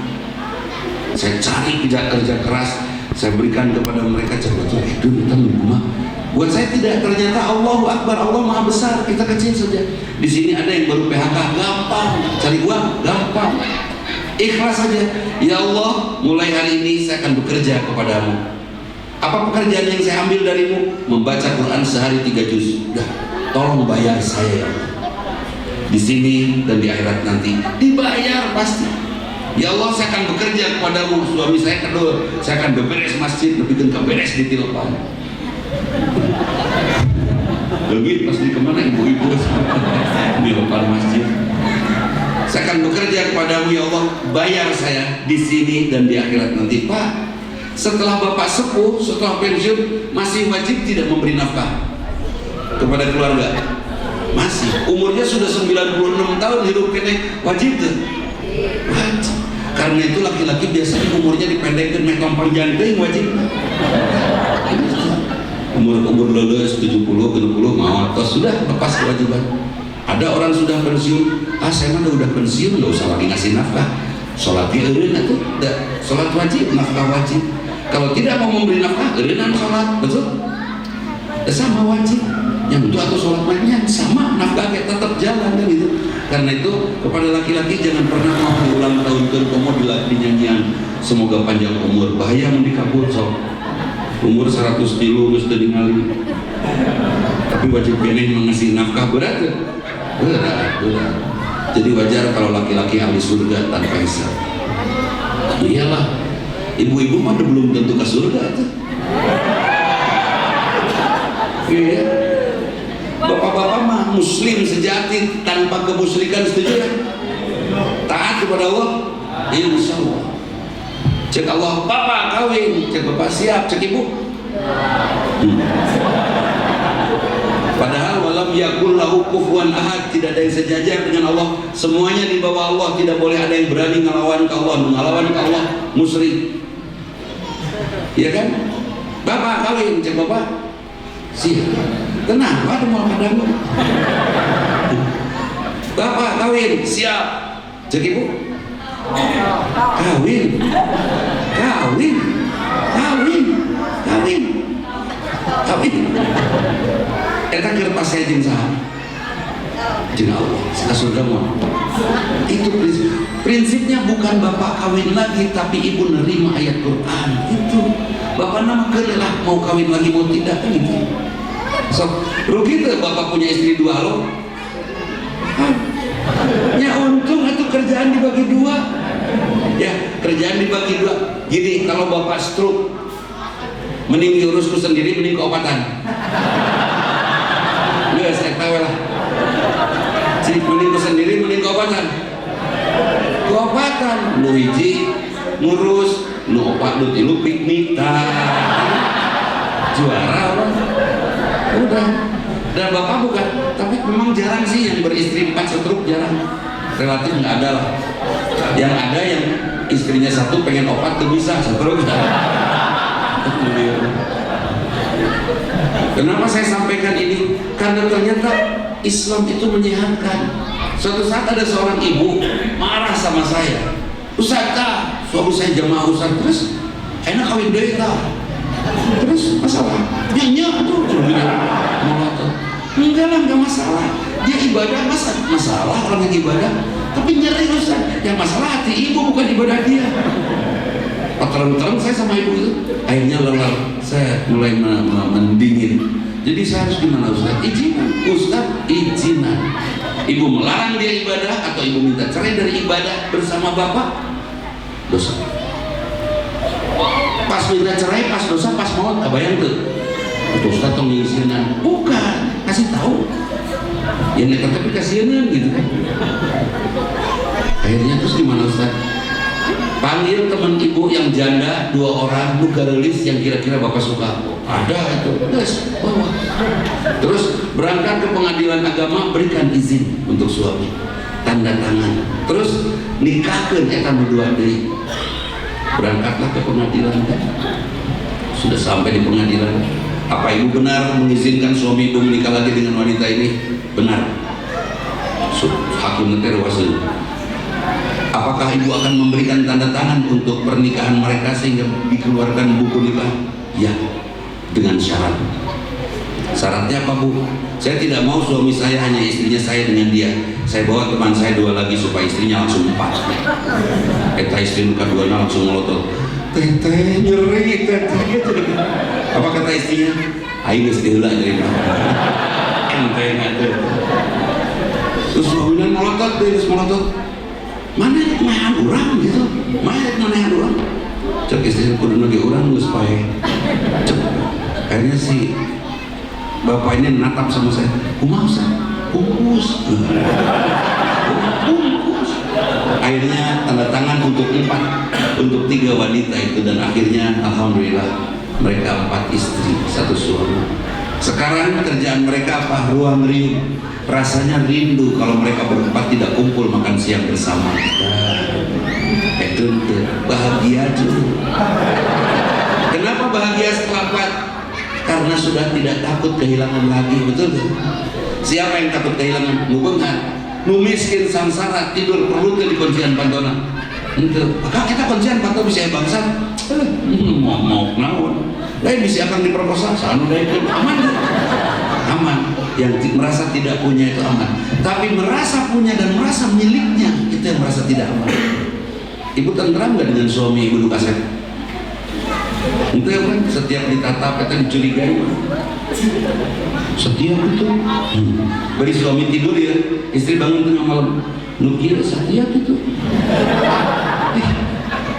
Saya cari kerja keras, saya berikan kepada mereka coba-coba itu kita rumah. Buat saya tidak, ternyata Allahu Akbar, Allah Maha Besar, kita kecil saja. Di sini ada yang baru PHK, gampang, cari uang, gampang. Ikhlas saja. Ya Allah, mulai hari ini saya akan bekerja kepadamu. Apa pekerjaan yang saya ambil darimu? Membaca Quran sehari 3 juz. Udah, tolong bayar saya ya Allah. Di sini dan di akhirat nanti dibayar pasti. Ya Allah, saya akan bekerja kepadamu. Suami saya kedua, saya akan beberes masjid, lebih beres di telepon. Lebih pasti kemana ibu-ibu di depan masjid. Saya akan bekerja kepadamu ya Allah, bayar saya di sini dan di akhirat nanti. Pak, setelah bapak sepuh, setelah pensiun, masih wajib tidak memberi nafkah kepada keluarga? Masih. Umurnya sudah 96 tahun hidup kene, wajib tuh? Wajib. Karena itu laki-laki biasanya umurnya dipendekkan, megampang jantung wajib. Umur lulus 70, 60 mau atau sudah lepas kewajiban. Ada orang sudah pensiun, saya mah udah pensiun, nggak usah lagi ngasih nafkah. Sholatnya eureun atuh, sholat wajib, nafkah wajib. Kalau tidak mau memberi nafkah, eureun sholat, betul? Sama wajib. Yang itu atau sholat banyak sama, nafkah tetap jalan kan gitu. Karena itu kepada laki-laki jangan pernah mau ulang tahun kamu di nyanyian semoga panjang umur, bahaya mendikabul sok. Umur 100 kilo mesti ningali. Tapi wajib kene mengasih nafkah berat. Berat. Jadi wajar kalau laki-laki ahli surga tanpa hisab. Iyalah, ibu-ibu mah belum tentu ke surga itu. Iya. Bapak-bapak mah muslim sejati tanpa kemusyrikan, setuju ya? Taat kepada Allah, insya Allah. Cek Allah, bapak kawin, cek bapak siap, cek ibu. Padahal walam yakul lahu kufuwan ahad, tidak ada yang sejajar dengan Allah. Semuanya di bawah Allah, tidak boleh ada yang berani ngelawan ke Allah, mengelawan ke Allah, musyrik. Iya kan? Bapak kawin, cek bapak siap. Kenapa ada mau padamu? Bapak kawin, siap. Cek ibu. Kawin. Eta keur pas saya jeung saha? jeung Allah ka surga mau. Itu prinsipnya bukan bapak kawin lagi tapi ibu nerima ayat Quran. Itu bapak nama lah mau kawin lagi mau tidak kan gitu. So, rugi tuh bapak punya istri dua loh. Ya untung itu kerjaan dibagi dua. Ya kerjaan dibagi dua. Gini, kalau bapak stroke mending diurusku sendiri, mending keobatan. Nggak, saya tahu lah. Jadi mending sendiri, mending keobatan. Keobatan, lu hiji ngurus, lu opat, lu tilu piknik, juara apa? Udah. Dan bapak bukan, tapi memang jarang sih yang beristri 4 stroke, jarang. Relatif nggak ada lah. Yang ada yang istrinya satu pengen opat tuh bisa stroke. Kenapa saya sampaikan ini? Karena ternyata Islam itu menyehatkan. Suatu saat ada seorang ibu marah sama saya, Ustaz, suami saya jamaah Ustaz, terus enak kawin deui tah. Terus masalah? Nyanyi tuh, enggak lah, enggak masalah. Dia ibadah, masalah orang yang ibadah. Tapi nyeri Ustaz, yang masalah hati ibu bukan ibadah dia. Terang-terang saya sama ibu itu, akhirnya lelah, saya mulai mendingin. Jadi saya harus gimana Ustaz? Izinan, Ustaz izinan. Ibu melarang dia ibadah atau ibu minta cerai dari ibadah bersama bapak, dosa. Pas minta cerai, pas dosa, pas maut, kebayang tuh. Ustaz tong izinan, bukan, kasih tahu. Ya nekat tapi kasihanan gitu kan. Akhirnya terus gimana Ustaz? Panggil teman ibu yang janda 2 orang, lu garelis yang kira-kira bapak suka. Ada itu, yes, bawa. Terus berangkat ke pengadilan agama, berikan izin untuk suami, tanda tangan. Terus nikahkan tamu 2 deui. Berangkatlah ke pengadilan kan. Sudah sampai di pengadilan. Apa ibu benar mengizinkan suami ibu menikah lagi dengan wanita ini? Benar. Hakim ngeter wasil. Apakah ibu akan memberikan tanda tangan untuk pernikahan mereka sehingga dikeluarkan buku nikah? Ya, dengan syarat. Syaratnya apa Bu? Saya tidak mau suami saya hanya istrinya saya dengan dia. Saya bawa teman saya 2 lagi supaya istrinya langsung 4. Eta istri nuka 2 langsung melotot. Teteh nyeri, teteh. Apa kata istrinya? Aing geus diheula jadi mah. Enteng atuh. Terus suaminya melotot, geus melotot. Mana mahan orang gitu, mahan orang. Cek istri kudu nage orang geus pae. Cek. Akhirnya si bapak ini natap sama saya. Kumaha Ustaz? Bungkus. Bungkus. Akhirnya tanda tangan untuk 4, untuk 3 wanita itu, dan akhirnya alhamdulillah mereka 4 istri, 1 suami. Sekarang kerjaan mereka apa? Ruang riuh. Rasanya rindu kalau mereka berempat tidak kumpul makan siang bersama. Itu bahagia juga. Kenapa bahagia setelah 4? Karena sudah tidak takut kehilangan lagi, betul tuh? Siapa yang takut kehilangan? Nubengan, nu miskin samsara tidur perlu ke di kuncian pantona. Itu, maka kita kuncian pantau bisa bangsa. Mau naon? Lain bisa akan diperkosa, sanu deh itu aman. Aman. Yang merasa tidak punya itu aman, tapi merasa punya dan merasa miliknya itu yang merasa tidak aman. Ibu tentram nggak dengan suami ibu nu kasep? Itu ya kan, setiap ditatap kita dicurigai. Setiap itu beri suami tidur ya, istri bangun tengah malam, nu kieu setiap itu.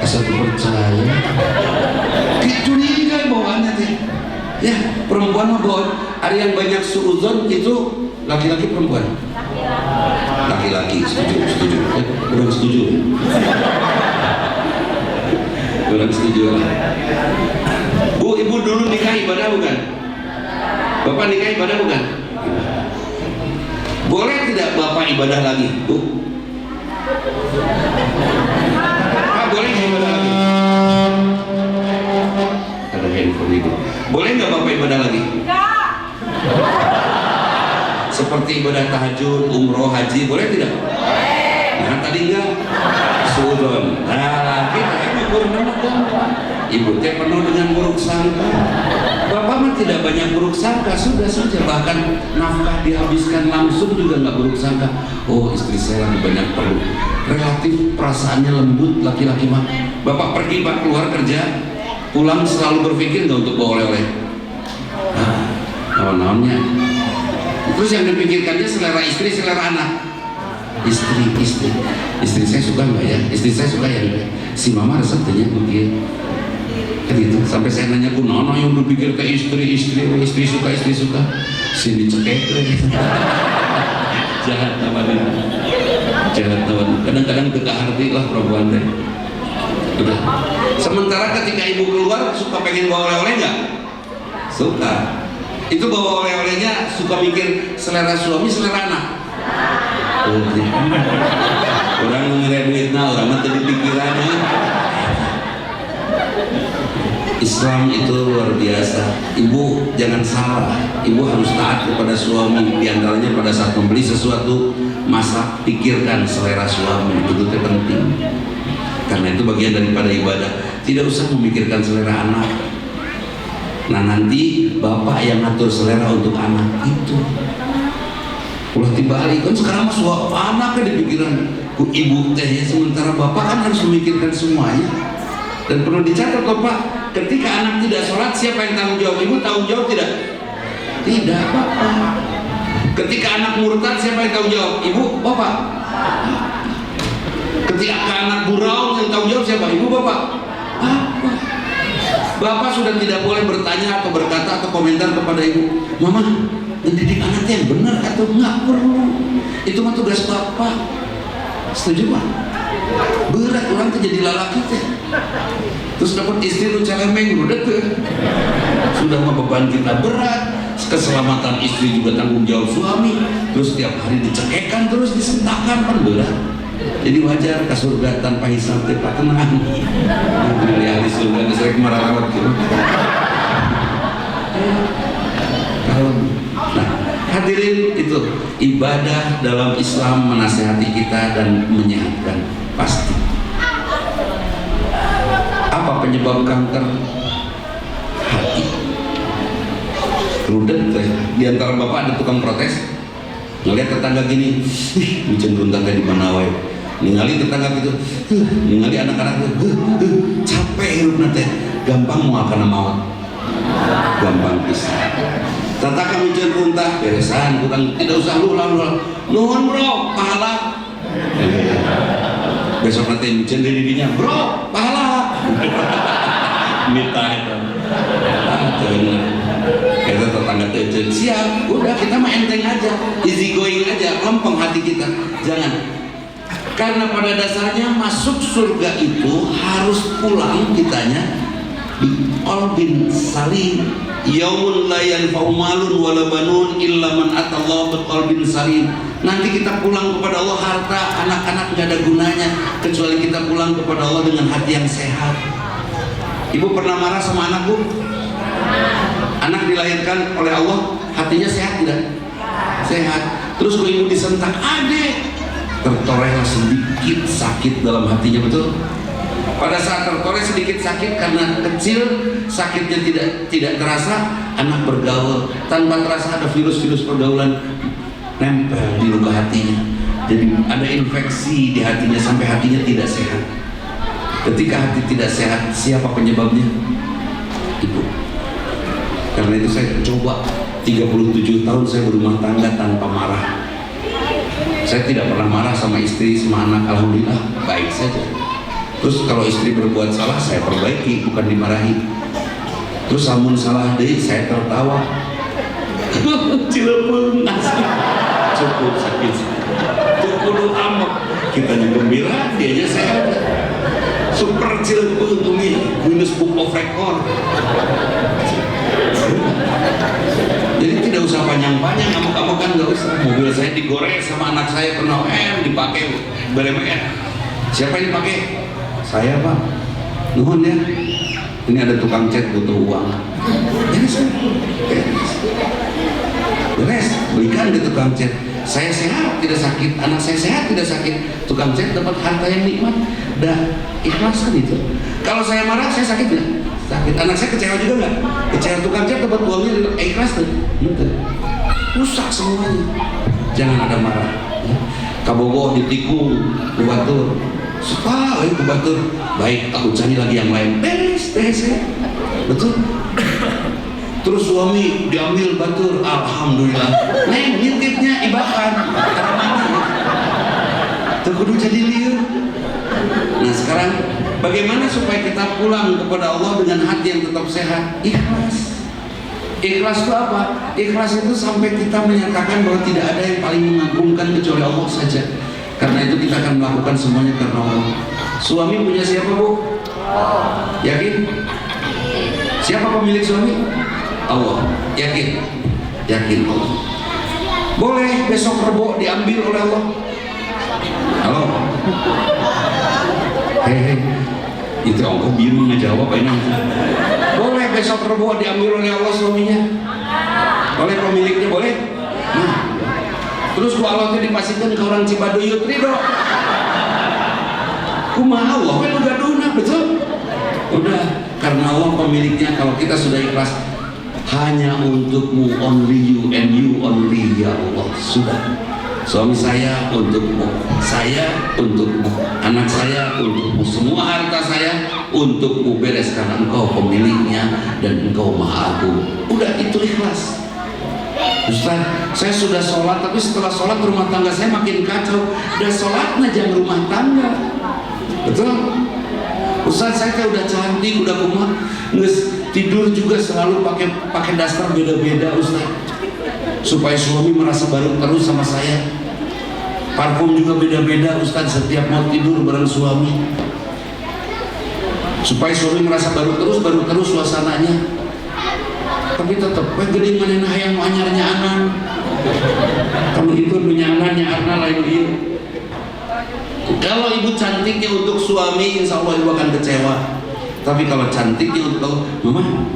Asal percaya dicurigai bawaannya teh. Ya, perempuan mah bohong. Ada yang banyak suudzon itu laki-laki perempuan. Laki-laki setuju. Kurang setuju. Kurang setuju. Bu, ibu dulu nikah ibadah bukan? Bapak nikah ibadah bukan? Boleh tidak bapak ibadah lagi, Bu? Boleh ibadah lagi? Ada handphone itu. Boleh nggak bapak ibadah lagi? Enggak. Seperti ibadah tahajud, umroh, haji, boleh tidak? Boleh. Nah tadi enggak? Suudon. Nah kita kurang. Ibu teh penuh dengan buruk sangka. Bapak mah tidak banyak buruk sangka, sudah saja. Bahkan nafkah dihabiskan langsung juga nggak buruk sangka. Oh, istri saya lagi banyak perlu. Relatif perasaannya lembut laki-laki mah. Bapak pergi pak keluar kerja, pulang selalu berpikir nggak untuk bawa oleh-oleh. Nah, naon-naonnya. Terus yang dipikirkannya selera istri, selera anak. Istri saya suka nggak ya? Istri saya suka ya nggak? Si mama resepnya mungkin. Kan gitu. Sampai saya nanya kunono yang berpikir ke istri suka sini cekek jahat tawanin kadang-kadang teka harti lah perempuan teh. Udah. Sementara ketika ibu keluar suka pengen bawa oleh-oleh nggak? Suka. Itu bawa oleh-olehnya suka mikir selera suami, selera anak. Orang mengira duitnya, orang mah tadi pikirannya. Islam itu luar biasa. Ibu jangan salah, ibu harus taat kepada suami. Di antaranya pada saat membeli sesuatu, masak, pikirkan selera suami, itu penting. Karena itu bagian daripada ibadah. Tidak usah memikirkan selera anak. Nah nanti bapak yang ngatur selera untuk anak itu. Ulah dibalik kan sekarang mas anaknya dipikiran ku ibu teh ya, sementara bapak kan harus memikirkan semuanya. Dan perlu dicatat bapak, ketika anak tidak sholat siapa yang tanggung jawab? Ibu tanggung jawab tidak? Tidak, bapak. Ketika anak murtad siapa yang tanggung jawab? Ibu, bapak. Ketika anak burau yang tanggung jawab siapa? Ibu, bapak. Bapak. Bapak sudah tidak boleh bertanya atau berkata atau komentar kepada ibu, mama mendidik anaknya yang benar atau enggak, perlu. Itu mah tugas bapak. Setuju pak? Berat orang tuh jadi lalaki teh. Terus dapat istri lu celemeng udah tuh. Sudah mah beban kita berat. Keselamatan istri juga tanggung jawab suami. Terus tiap hari dicekekkan terus disentakkan kan berat. Jadi wajar ke surga tanpa hisab teh pak, tenang. Dari ahli surga saya kemarin rawat gitu. Nah, hadirin, itu ibadah dalam Islam menasihati kita dan menyehatkan pasti. Apa penyebab kanker? Hati. Rudet teh. Di antara bapak ada tukang protes, ngeliat tetangga gini, cenderung tangga di mana wae. Ningali tetangga gitu, ningali anak-anak itu, capek hidupnya teh, gampang mau akan maut, gampang pisah. Tata kami ceruntah beresan, kurang tidak usah lulang, nuhun bro, pahala. Besok nanti micen dari dirinya, bro, pahala. Minta itu, kita tetangga tuh siap, udah kita mah enteng aja, easy going aja, lempeng hati kita, jangan. Karena pada dasarnya masuk surga itu harus pulang kitanya bi qalbin salim. Yaumun la yanfa'u malun wala banun illa man atallaha biqalbin salim. Nanti kita pulang kepada Allah, harta, anak-anak gak ada gunanya kecuali kita pulang kepada Allah dengan hati yang sehat. Ibu pernah marah sama anak, Bu? Anak dilahirkan oleh Allah, hatinya sehat tidak? Sehat. Terus kalau ibu disentak, adek, tertorehlah sedikit sakit dalam hatinya, betul? Pada saat tertoreh sedikit sakit karena kecil, sakitnya tidak terasa, anak bergaul tanpa terasa ada virus-virus pergaulan nempel di luka hatinya. Jadi ada infeksi di hatinya sampai hatinya tidak sehat. Ketika hati tidak sehat, siapa penyebabnya? Ibu. Karena itu saya coba 37 tahun saya berumah tangga tanpa marah. Saya tidak pernah marah sama istri, sama anak, alhamdulillah baik saja. Terus kalau istri berbuat salah, saya perbaiki, bukan dimarahi. Terus amun salah deh, saya tertawa. Cilepeng asli. Cukup sakit. Cukup amat. Kita gembira, dianya sehat. Super Cilepeng umi, Guinness Book of Record. Jadi tidak usah panjang-panjang, kamu kan nggak usah. Mobil saya digoreng sama anak saya pernah dipakai BMR. Siapa yang dipakai? Saya pak. Nuhun ya. Ini ada tukang cat butuh uang. Beres, belikan di tukang cat. Saya sehat tidak sakit, anak saya sehat tidak sakit. Tukang cat dapat harta yang nikmat. Dah ikhlaskan itu. Kalau saya marah, saya sakit nggak? sakit. Anak saya kecewa juga nggak? Kecewa tukang cat dapat uangnya ikhlas tuh, rusak semuanya. Jangan ada marah. Kabogoh ditikung, kubatur, suka kubatur. Baik, aku cari lagi yang lain. Beres, betul. Terus suami diambil batur, alhamdulillah. Neng nitipnya ibakan, terkudu jadi liur. Nah sekarang bagaimana supaya kita pulang kepada Allah dengan hati yang tetap sehat? Ikhlas. Ikhlas itu apa? Ikhlas itu sampai kita menyatakan bahwa tidak ada yang paling mengagumkan kecuali Allah saja. Karena itu kita akan melakukan semuanya karena Allah. Suami punya siapa, Bu? Yakin? Siapa pemilik suami? Allah. Yakin? Yakin Allah. Boleh besok Rebo diambil oleh Allah? Halo? Hei, itu engkau bingung ngejawab ini. Boleh besok Rebo diambil oleh Allah suaminya? Oleh pemiliknya boleh? Nah, terus ku Allah itu dipastikan ke orang Cibaduyut ridho. Kumaha Allah kan udah duna, betul? Udah, karena Allah pemiliknya. Kalau kita sudah ikhlas, hanya untukmu, only you and you only, ya Allah. Sudah. Suami saya untukmu, saya untukmu, anak saya untukmu, semua harta saya untukmu, beres karena engkau pemiliknya dan engkau maha agung. Udah, itu ikhlas. Ustaz, saya sudah sholat, tapi setelah sholat rumah tangga saya makin kacau. Udah sholatnya jangan rumah tangga, betul? Ustaz, saya kan udah cantik, udah kumah, tidur juga selalu pakai daster beda-beda, Ustaz. Supaya suami merasa baru terus sama saya. Parfum juga beda-beda, Ustaz, setiap mau tidur bareng suami. Supaya suami merasa baru terus suasananya. Tapi tetap gede mana yang anyarnya anan. Kamu itu punya anaknya Arna lain dia. Kalau ibu cantiknya untuk suami, insya Allah ibu akan kecewa. Tapi kalau cantiknya untuk Mama,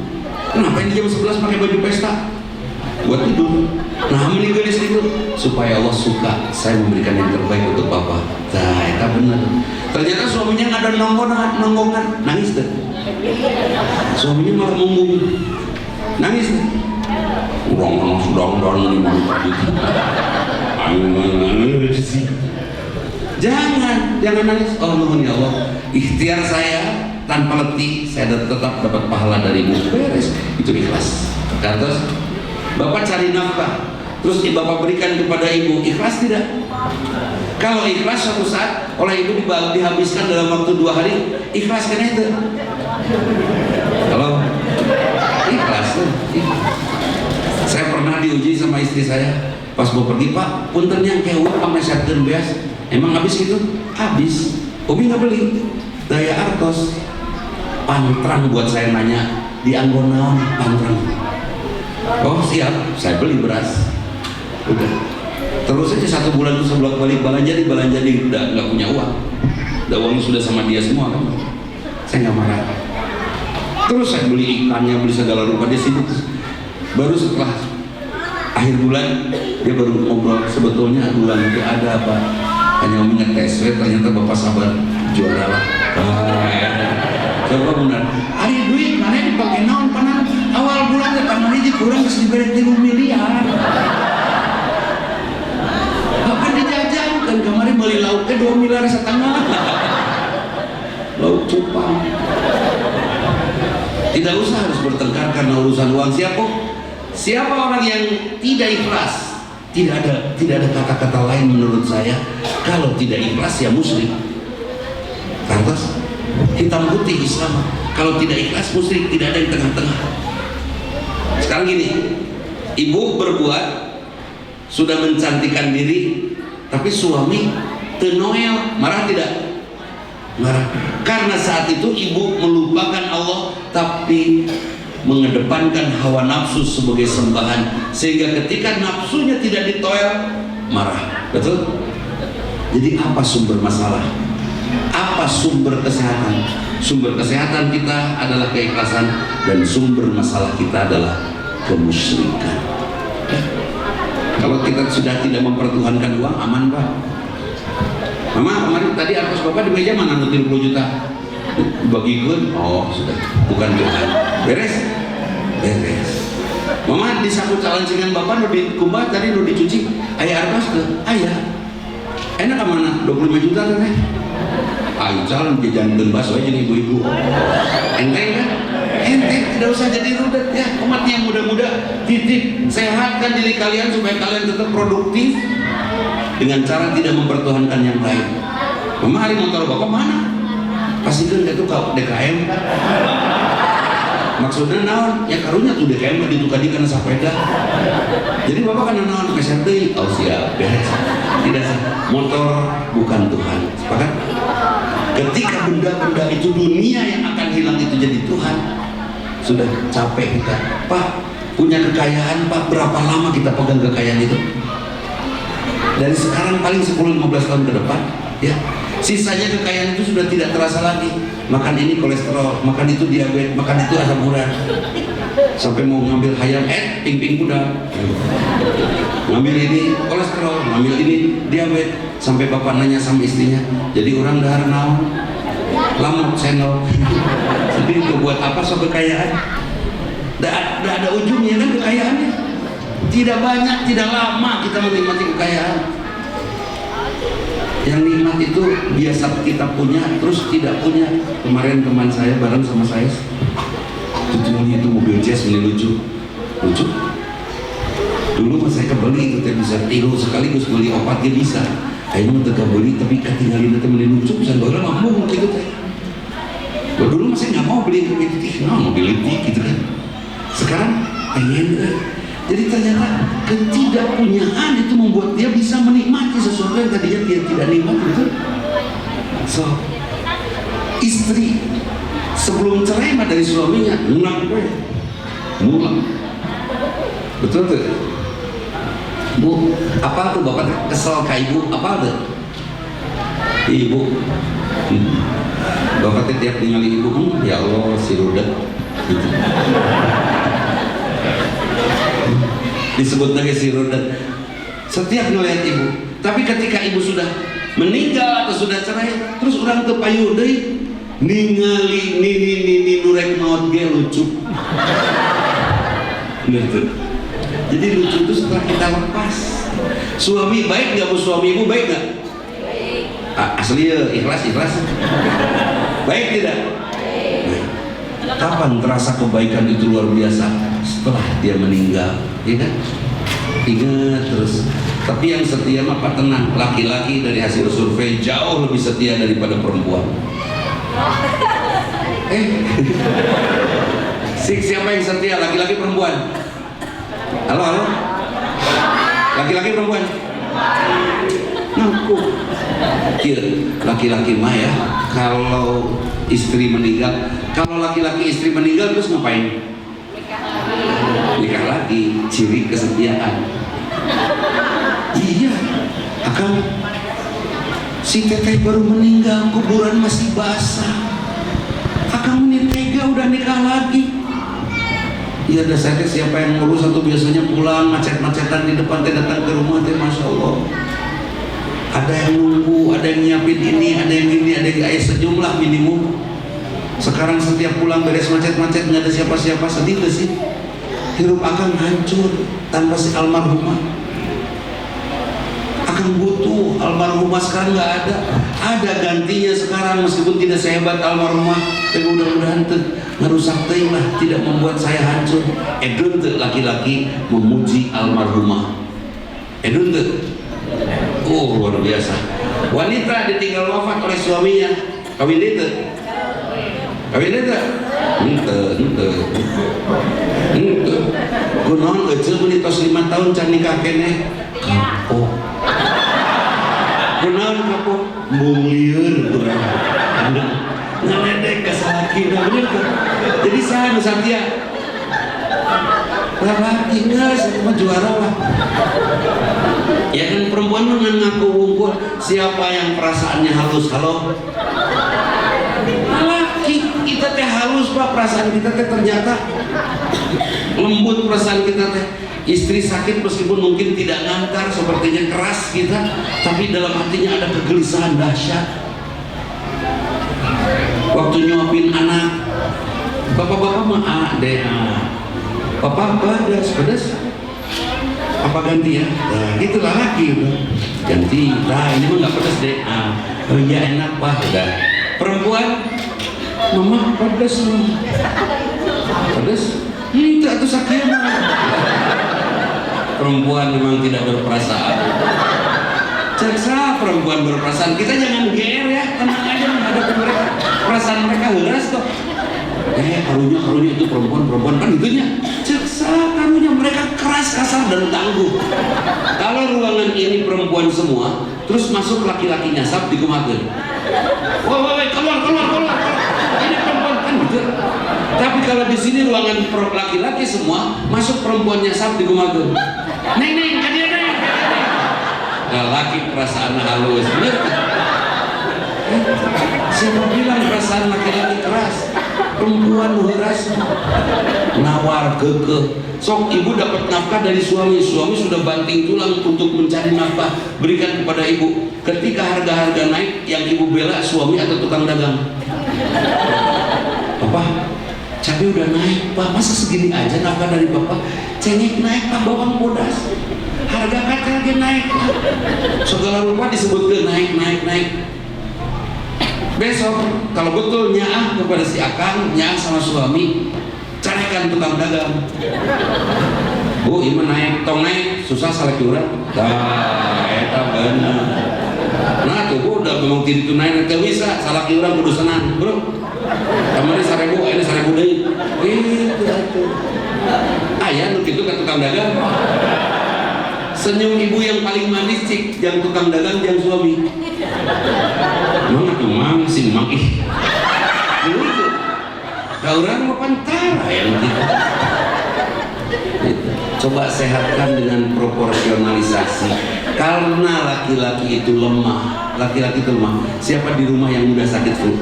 kenapa ini jam 11 pakai baju pesta? Buat tidur. Nah, meninggal itu supaya Allah suka saya memberikan yang terbaik untuk Bapak. Nah, itu benar. Ternyata suaminya nggak ada nonggongan, nangis deh. Suaminya malah munggung, nangis deh. Jangan nangis. Oh mohon ya Allah, ikhtiar saya tanpa letih, saya tetap dapat pahala darimu. Beres, itu ikhlas. Terus Bapak cari nafkah, terus Bapak berikan kepada ibu, ikhlas tidak? Kalau ikhlas suatu saat oleh ibu dihabiskan dalam waktu 2 hari, ikhlas kan itu? Kalau ikhlas tuh. Saya pernah diuji sama istri saya, pas mau pergi, Pak, punten yang kewa sama setgen beas, emang habis gitu? Habis. Umi nggak beli, daya artos, pantrang buat saya nanya, di Anggon naon pantrang. Oh siap, saya beli beras. Udah. Terus aja 1 bulan itu saya balik belanja udah nggak punya uang. Udah uangnya sudah sama dia semua kan. Saya nggak marah. Terus saya beli ikannya, beli segala rupa di sini. Baru setelah akhir bulan dia baru ngobrol, sebetulnya bulan itu ada apa? Hanya ngetes, ternyata Bapak sabar juara lah. Coba benar. Hari duit mana dipakai naon panan? Awal bulan ke tangan ini kurang terus diberi 3 miliar. Bahkan dijajan kan kemarin beli lauknya 2,5 miliar. Lauk cupang. Tidak usah harus bertengkar karena urusan uang. Siapa orang yang tidak ikhlas? Tidak ada kata-kata lain menurut saya. Kalau tidak ikhlas ya musyrik. Lantas hitam putih Islam. Kalau tidak ikhlas musyrik, tidak ada yang tengah-tengah. Sekarang gini, ibu berbuat sudah mencantikkan diri, tapi suami tenoel, marah tidak? Marah. Karena saat itu ibu melupakan Allah, tapi mengedepankan hawa nafsu sebagai sembahan, sehingga ketika nafsunya tidak ditoel, marah. Betul? Jadi apa sumber masalah? Apa sumber kesehatan? Sumber kesehatan kita adalah keikhlasan, dan sumber masalah kita adalah kemusyrikan. Kalau kita sudah tidak mempertuhankan uang, aman Pak. Mama, kemarin tadi artos Bapak di meja mana 30 juta? bagikan, oh sudah, bukan Tuhan. Beres, beres. Mama disapu calancingan bapak nu dikumbah tadi nu dicuci, ayah artos ke ayah. Enak ke mana? 25 juta kan? Ayo calon jajan baso aja nih ibu-ibu. Enteng kan? Enteng, tidak usah jadi rudet ya. Umat yang muda-muda titip sehatkan diri kalian supaya kalian tetap produktif dengan cara tidak mempertuhankan yang lain. Mama hari motor bapak mana? Pastikan itu kau DKM. Maksudnya naon? Ya karunya tuh DKM ditukadikan sepeda. Jadi bapak kan naon SMP? Oh siap, beres. Tidak, motor bukan Tuhan. Sepakat? Ketika benda-benda itu dunia yang akan hilang itu jadi Tuhan, sudah capek kita. Pak punya kekayaan, Pak berapa lama kita pegang kekayaan itu? Dari sekarang paling 10-15 tahun ke depan, ya. Sisanya kekayaan itu sudah tidak terasa lagi. Makan ini kolesterol, makan itu diabetes, makan itu asam urat. Sampai mau ngambil hayam, ping-ping kuda. Ngambil ini kolesterol, ngambil ini diabetes. Sampai bapak nanya sama istrinya, jadi orang dahar naon? Lamut senol. Jadi itu buat apa so kekayaan? Tidak ada ujungnya kan kekayaannya. Tidak banyak, tidak lama kita menikmati kekayaan. Yang nikmat itu biasa kita punya, terus tidak punya. Kemarin teman saya bareng sama saya, cucunya itu mobil jazz, ini lucu. Dulu pas saya kebeli itu bisa tidur sekaligus beli opat dia bisa. Ayo mau tegak beli tapi ketinggalin itu beli lucu bisa orang mampu gitu teh. Dulu masih nggak mau beli itu, mau beli gitu kan. Sekarang pengen. Jadi ternyata ketidakpunyaan itu membuat dia bisa menikmati sesuatu yang tadinya dia tidak nikmati, betul? So, istri sebelum cerai dari suaminya ngulang, betul tuh? Bu, apa tuh bapak kesel ke ibu? Apa tuh? Ibu, bapak tiap ningali ibu, ya Allah si rudet, gitu. Disebut lagi si rudet. Setiap ngelihat ibu, tapi ketika ibu sudah meninggal atau sudah cerai, terus orang teu payu deui ningali nini nurek maut ge lucu. Gitu. Jadi lucu itu setelah kita lepas. Suami baik nggak bu? Suami ibu baik nggak? Asli ya, ikhlas. Baik tidak? Kapan terasa kebaikan itu luar biasa? Setelah dia meninggal, ya kan? Ingat terus. Tapi yang setia mah Pak tenang, laki-laki dari hasil survei jauh lebih setia daripada perempuan. Siapa yang setia? Laki-laki perempuan? Halo? Laki-laki perempuan? Ngaku. Laki-laki mah ya, kalau istri meninggal, kalau laki-laki istri meninggal terus ngapain? Nikah lagi, ciri kesetiaan. Iya, akan si teteh baru meninggal, kuburan masih basah. Akan tega udah nikah lagi. Iya dasarnya siapa yang ngurus atau biasanya pulang macet-macetan di depan teh datang ke rumah teh, masya Allah. Ada yang nunggu, ada yang nyiapin ini, ada yang ini, ada yang sejumlah minimum. Sekarang setiap pulang beres macet-macet nggak ada siapa-siapa, sedih gak sih? Hidup akan hancur tanpa si almarhumah. Akan butuh almarhumah sekarang nggak ada. Ada gantinya sekarang meskipun tidak sehebat almarhumah. Tapi mudah-mudahan ngerusak teh lah, tidak membuat saya hancur. Edun tuh laki-laki memuji almarhumah. Edun tuh, oh luar biasa. Wanita ditinggal wafat oleh suaminya, kawin itu. Kawin itu? Ente. Kunaon ece meuni tos 5 tahun can nikah keneh. Kapok. Kunaon kapok? Mung lieur urang. Ngadedek ka salakina bener tuh. Jadi saha nu satia? Lalaki geus mah juara lah. Ya kan perempuan mah ngaku wungkul, siapa yang perasaannya halus? Halo? Kita teh halus Pak, perasaan kita teh ternyata lembut perasaan kita teh. Istri sakit meskipun mungkin tidak ngantar, sepertinya keras kita, tapi dalam hatinya ada kegelisahan dahsyat. waktu nyuapin anak. Bapak-bapak mah papa pedas apa ganti ya? Nah, itulah laki udah ganti. Nah ini mah nggak pedas deh. Oh iya enak pak. Udah. Perempuan, mama pedas mah. Pedas? Itu atau sakit mah. Perempuan memang tidak berperasaan. Jaksa perempuan berperasaan. Kita jangan GR ya, tenang aja menghadapi mereka. Perasaan mereka heras kok. Karunya itu perempuan kan itunya. Jaksa karunya mereka keras, kasar dan tangguh. Kalau ruangan ini perempuan semua, terus masuk laki-laki nyasap dikumakeun. Woi keluar. Ini perempuan kan gitu. Tapi kalau di sini ruangan laki-laki semua, masuk perempuan nyasap dikumakeun. Neng, kan dia neng. Nah, laki perasaan halus. Bener. Siapa bilang perasaan laki-laki keras? Perempuan keras, nawar kekeh. Sok ibu dapat nafkah dari suami sudah banting tulang untuk mencari nafkah, berikan kepada ibu. Ketika harga-harga naik, yang ibu bela suami atau tukang dagang? Papa, cabai udah naik, pak masa segini aja nafkah dari bapak? Cengek naik, pak bawang bodas, harga kacang naik, pak. Segala rupa disebutkan naik. Besok kalau betul nyaah kepada si akang, nyaah sama suami, carikan tukang dagang. Bu, ini naik, tong naik, susah salaki urang. Dah, eta bener. Nah tuh bu udah ngomong itu naik, nanti bisa salaki urang kudu senang, bro. Kemarin 1000, ini 1000 deui. Itu atuh. Aya nu kitu ka tukang dagang. Senyum ibu yang paling manis cik, yang tukang dagang, yang suami. Mana tuh mang si mang ih. Itu. Orang mau pantara yang gitu. Coba sehatkan dengan proporsionalisasi. Karena laki-laki itu lemah. Siapa di rumah yang mudah sakit perut?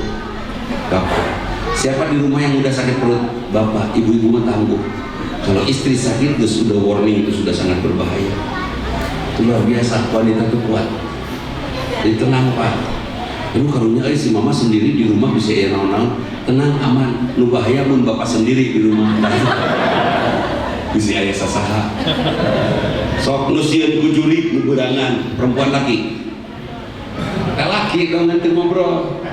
Bapak. Siapa di rumah yang mudah sakit perut? Bapak. Ibu-ibu mah tangguh. Kalau istri sakit itu sudah warning, itu sudah sangat berbahaya. Itu luar biasa, wanita itu kuat. Jadi tenang pak. Aduh karunya si mama sendiri di rumah bisa naon-naon. Tenang aman. Nu bahaya mun bapak sendiri di rumah. Bisa aya sasaha. Sok nu sieun ku juri nu beurangan, perempuan laki. Laki dong nanti ngobrol.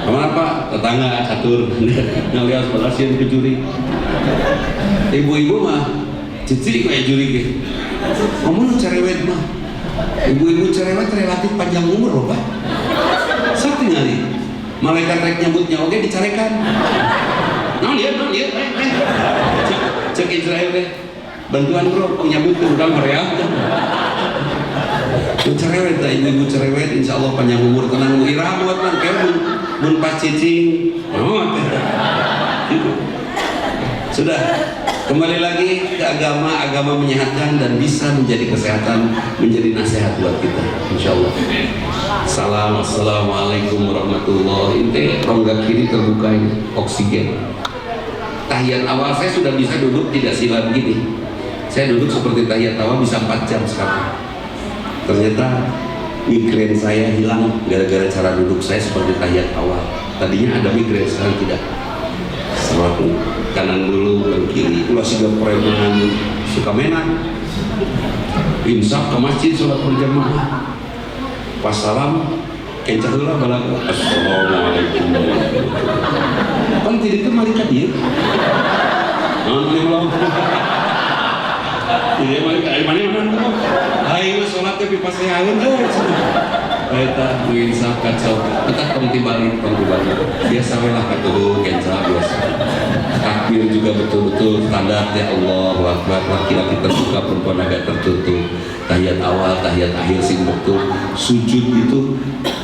Kemana pak? Tetangga atur ngalias pada sieun ku juri. Ibu-ibu mah cici kayak juri gitu. Ngomong cerewet mah. Ibu-ibu cerewet relatif panjang umur loh pak. Sok tinggali. Malaikat rek nyambutnya oke dicarekan. Non lihat. Cek Israel deh. Bantuan bro, nyambutkan udah meriah. Cerewet dah ibu-ibu cerewet, insya Allah panjang umur tenang iramot kan kayak mun pas cicing. Sudah. Kembali lagi ke agama menyehatkan dan bisa menjadi kesehatan, menjadi nasihat buat kita, insya Allah. Assalamualaikum warahmatullahi wabarakatuh. Rongga kiri terbuka ini, oksigen. Tahiyat awal saya sudah bisa duduk tidak sila begini. Saya duduk seperti tahiyat awal bisa 4 jam sekarang. Ternyata migrain saya hilang gara-gara cara duduk saya seperti tahiyat awal. Tadinya ada migrain, sekarang tidak. Selalu kanan dulu ke kiri, ulah siga preman suka menan. Insaf ke masjid sholat berjamaah. Pas salam kencah heula balaga. Assalamualaikum. Kan tidak itu mari ka dieu. Alhamdulillah. Ini mari ka mana? Ayo sholat teh pipas haeun euy. Eta insaf kacau. Tetap tong balik. Biasa we lah katuh kencah biasa. Takbir juga betul-betul standar ya Allahu Akbar. Laki-laki terbuka, perempuan agak tertutup. Tahiyat awal, tahiyat akhir sing betul. Sujud itu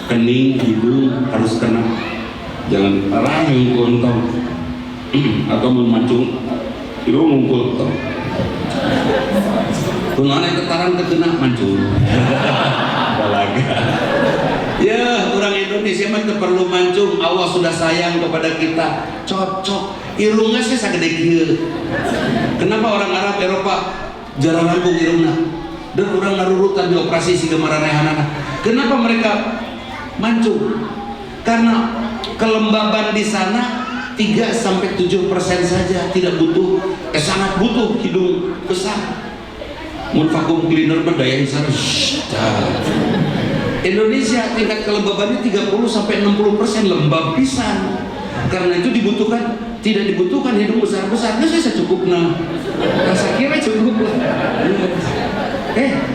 kening, hidung harus kena. Jangan arah ngungkul tong atau memancung itu ngungkul tong. Kunaon ketaran ketena mancung. Balaga. Ya, orang Indonesia mah perlu mancung. Allah sudah sayang kepada kita. Cocok. Irungnya sih sagede kieu. Kenapa orang Arab Eropa jarang lambung irungna? Dan orang narurutan di operasi si gemaranehanana. Kenapa mereka mancung? Karena kelembaban di sana 3-7% saja, tidak butuh, sangat butuh hidung besar. Mun vacuum cleaner mah daya hisar. Indonesia tingkat kelembabannya 30-60%, lembab pisan. Karena itu tidak dibutuhkan hidung besar-besar. Nah, saya cukup nah. Saya kira cukup lah.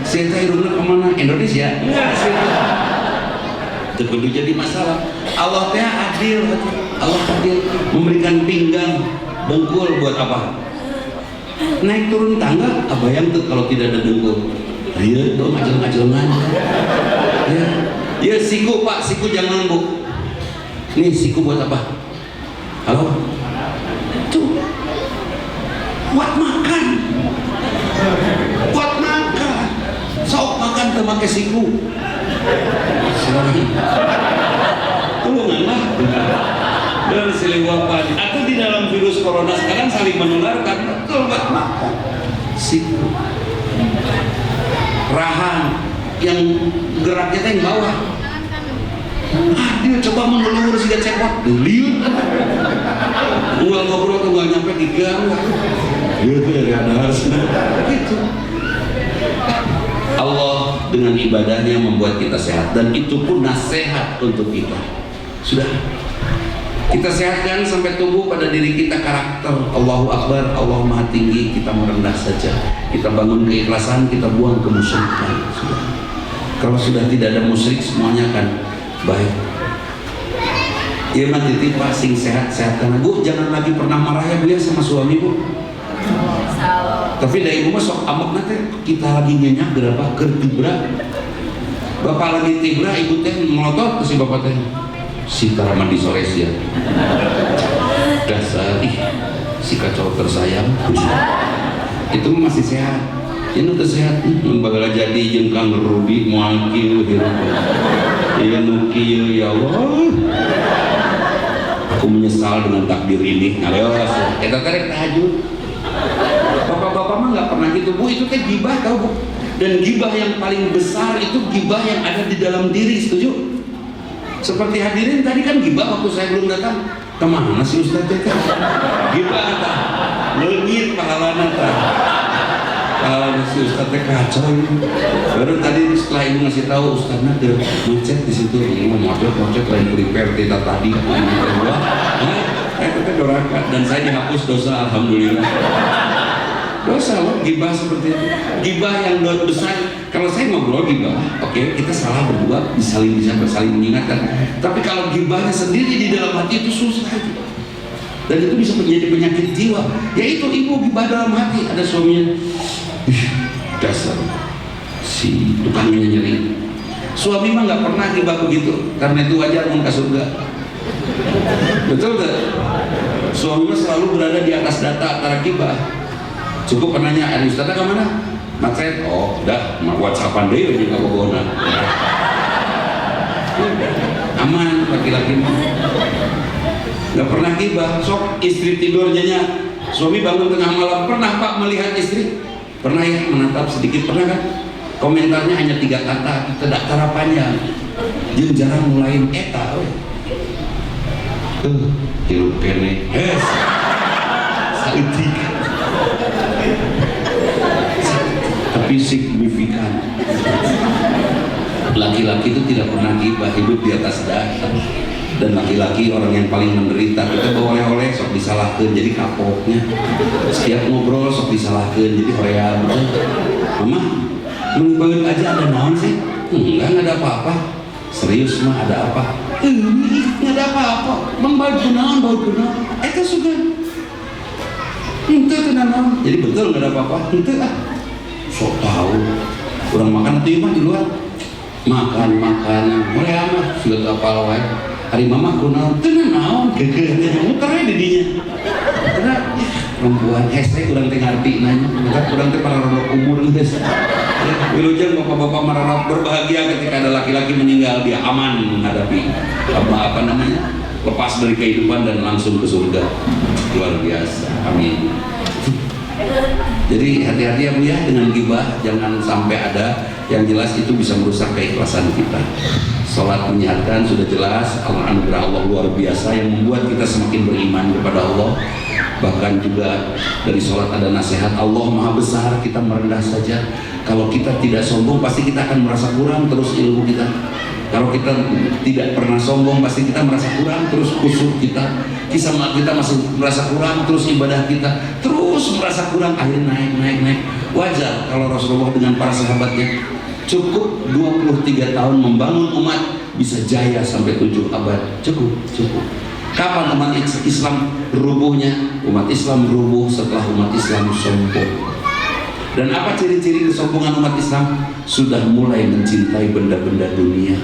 Saya hidungnya kemana? Indonesia? Enggak sih. Itu kudu jadi masalah. Allah teh adil. Allah adil memberikan pinggang, dengkul buat apa? Naik turun tangga, abayang tuh kalau tidak ada dengkul. Iya tuh ngajel-ngajelan. Ya siku Pak, siku jangan Bu. Nih siku buat apa? Halo? Tuh buat makan. Buat makan. Sok makan tuh pakai siku. Tolongan lah. Dan seliwapan atau di dalam virus corona sekarang saling menularkan. Betul buat makan. Siku. Rahang yang geraknya yang bawah. Dia coba mengelur si cepot, liut. Unggal ngobrol tuh nggak nyampe 3 gitu ya, harus gitu. Allah dengan ibadahnya membuat kita sehat, dan itu pun nasihat untuk kita. Sudah kita sehatkan sampai tumbuh pada diri kita karakter. Allahu Akbar, Allah Maha Tinggi, kita merendah saja. Kita bangun keikhlasan, kita buang kemusyrikan. Sudah. Kalau sudah tidak ada musyrik, semuanya akan baik. Iya mah titip Pak, sing sehat-sehat. Karena Bu, jangan lagi pernah marah ya Bu ya sama suami Bu. Tapi dari ibu mah sok amok nanti kita lagi nyenyak berapa kertibra. Bapak lagi tibra, ibu teh melotot ke si bapak teh. Si Taraman di sore ya. Dasar si kacau tersayang. Itu masih sehat. Ini udah sehat. Bagala jadi jengkang Rudi muakil hirup. Iya nukil ya Allah. Aku menyesal dengan takdir ini. Ayo, kita tarik tahajud. Bapak-bapak mah nggak pernah gitu Bu, itu teh gibah tau Bu. Dan gibah yang paling besar itu gibah yang ada di dalam diri, setuju? Seperti hadirin tadi kan gibah waktu saya belum datang. Kemana sih Ustaz teh? Gibah apa? Leungit pahalana tah. Pahalana si Ustaz teh kacau. Baru tadi setelah ibu ngasih tahu Ustaznya ada macet di situ. Ini macet lain prepare kita tadi. Itu dorakan dan saya dihapus dosa, alhamdulillah. Dosa loh, gibah seperti itu. Gibah yang besar. Kalau saya ngobrol gibah, oke, kita salah berdua, bisa saling mengingatkan. Tapi kalau gibahnya sendiri di dalam hati itu susah itu. Dan itu bisa menjadi penyakit jiwa. Yaitu ibu gibah dalam hati, ada suaminya. Dasar si tukangnya nyeri. Suami mah nggak pernah gibah begitu, karena itu wajar mau ke surga. Betul gak? Suami mah selalu berada di atas data antara gibah. Cukup penanya, ada Ustaznya ke mana? Macet. Oh, udah, WhatsAppan deh di kabogona. Aman laki-laki mah. Gak pernah gibah. Sok istri tidur nyenyak, suami bangun tengah malam. Pernah Pak melihat istri? Pernah ya, menatap sedikit, pernah kan? Komentarnya hanya 3 kata, tidak cara panjang. Jeung jarang mulain eta. Hirup kene. Hes. Saeutik. Tapi signifikan. Laki-laki itu tidak pernah gibah, hidup di atas data. Dan laki-laki orang yang paling menderita. Kita bawa oleh-oleh sok disalahkan jadi kapoknya. Setiap ngobrol sok disalahkan jadi hoream. Mama, menurut aja ada naon sih? Enggak ada apa-apa. Serius mah ada apa? Nggak ada apa-apa. Bang bau naon. Itu suka. Itu naon. Jadi betul nggak ada apa-apa. Itu sok tahu. Orang makan itu mah di luar. Makan. Mulai amat. Sudah kapal wae. Hari mama kunaon. Itu naon. Gegeh. Muternya di dinya. Karena perempuan hashtag kurang ngerti nanya. Kita kurang para rodok umur guys. Wilujeng bapak-bapak marah berbahagia ketika ada laki-laki meninggal, dia aman menghadapi apa namanya, lepas dari kehidupan dan langsung ke surga. Luar biasa, amin. Jadi hati-hati ya Bu ya dengan gibah, jangan sampai ada. Yang jelas itu bisa merusak keikhlasan kita. Sholat menyehatkan, sudah jelas. Anugerah Allah luar biasa yang membuat kita semakin beriman kepada Allah. Bahkan juga dari sholat ada nasihat, Allah maha besar, kita merendah saja. Kalau kita tidak sombong pasti kita akan merasa kurang terus ilmu kita. Kalau kita tidak pernah sombong pasti kita merasa kurang terus khusyuk kita. Kisah kita masih merasa kurang terus ibadah kita terus merasa kurang, akhirnya naik. Wajar kalau Rasulullah dengan para sahabatnya cukup 23 tahun membangun umat bisa jaya sampai 7 abad. Cukup. Kapan umat Islam rubuhnya? Umat Islam rubuh setelah umat Islam sombong. Dan apa ciri-ciri kesombongan umat Islam? Sudah mulai mencintai benda-benda dunia.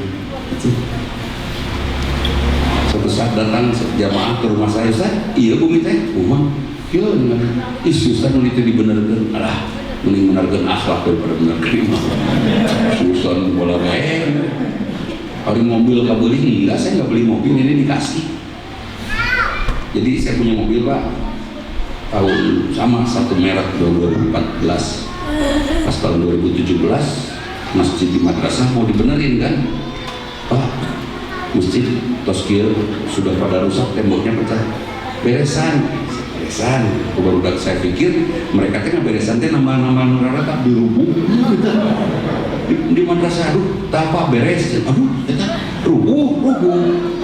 Suatu saat datang jamaah ke rumah saya, Ustaz, iya bumi teh, rumah, iya dengan Ustaz itu dibenerkan, alah, mending benerkan akhlak daripada benerkan imam. Susan bola main, hari mobil kabeli, enggak, saya nggak beli mobil, ini dikasih. Jadi saya punya mobil Pak, tahun sama satu merek 2014, pas tahun 2017 masjid di madrasah mau dibenerin kan, Pak, masjid toskil sudah pada rusak, temboknya pecah, beresan. Baru saya pikir mereka teh beresan teh nambah rata dirubuh di madrasah, aduh tak beres, aduh rubuh,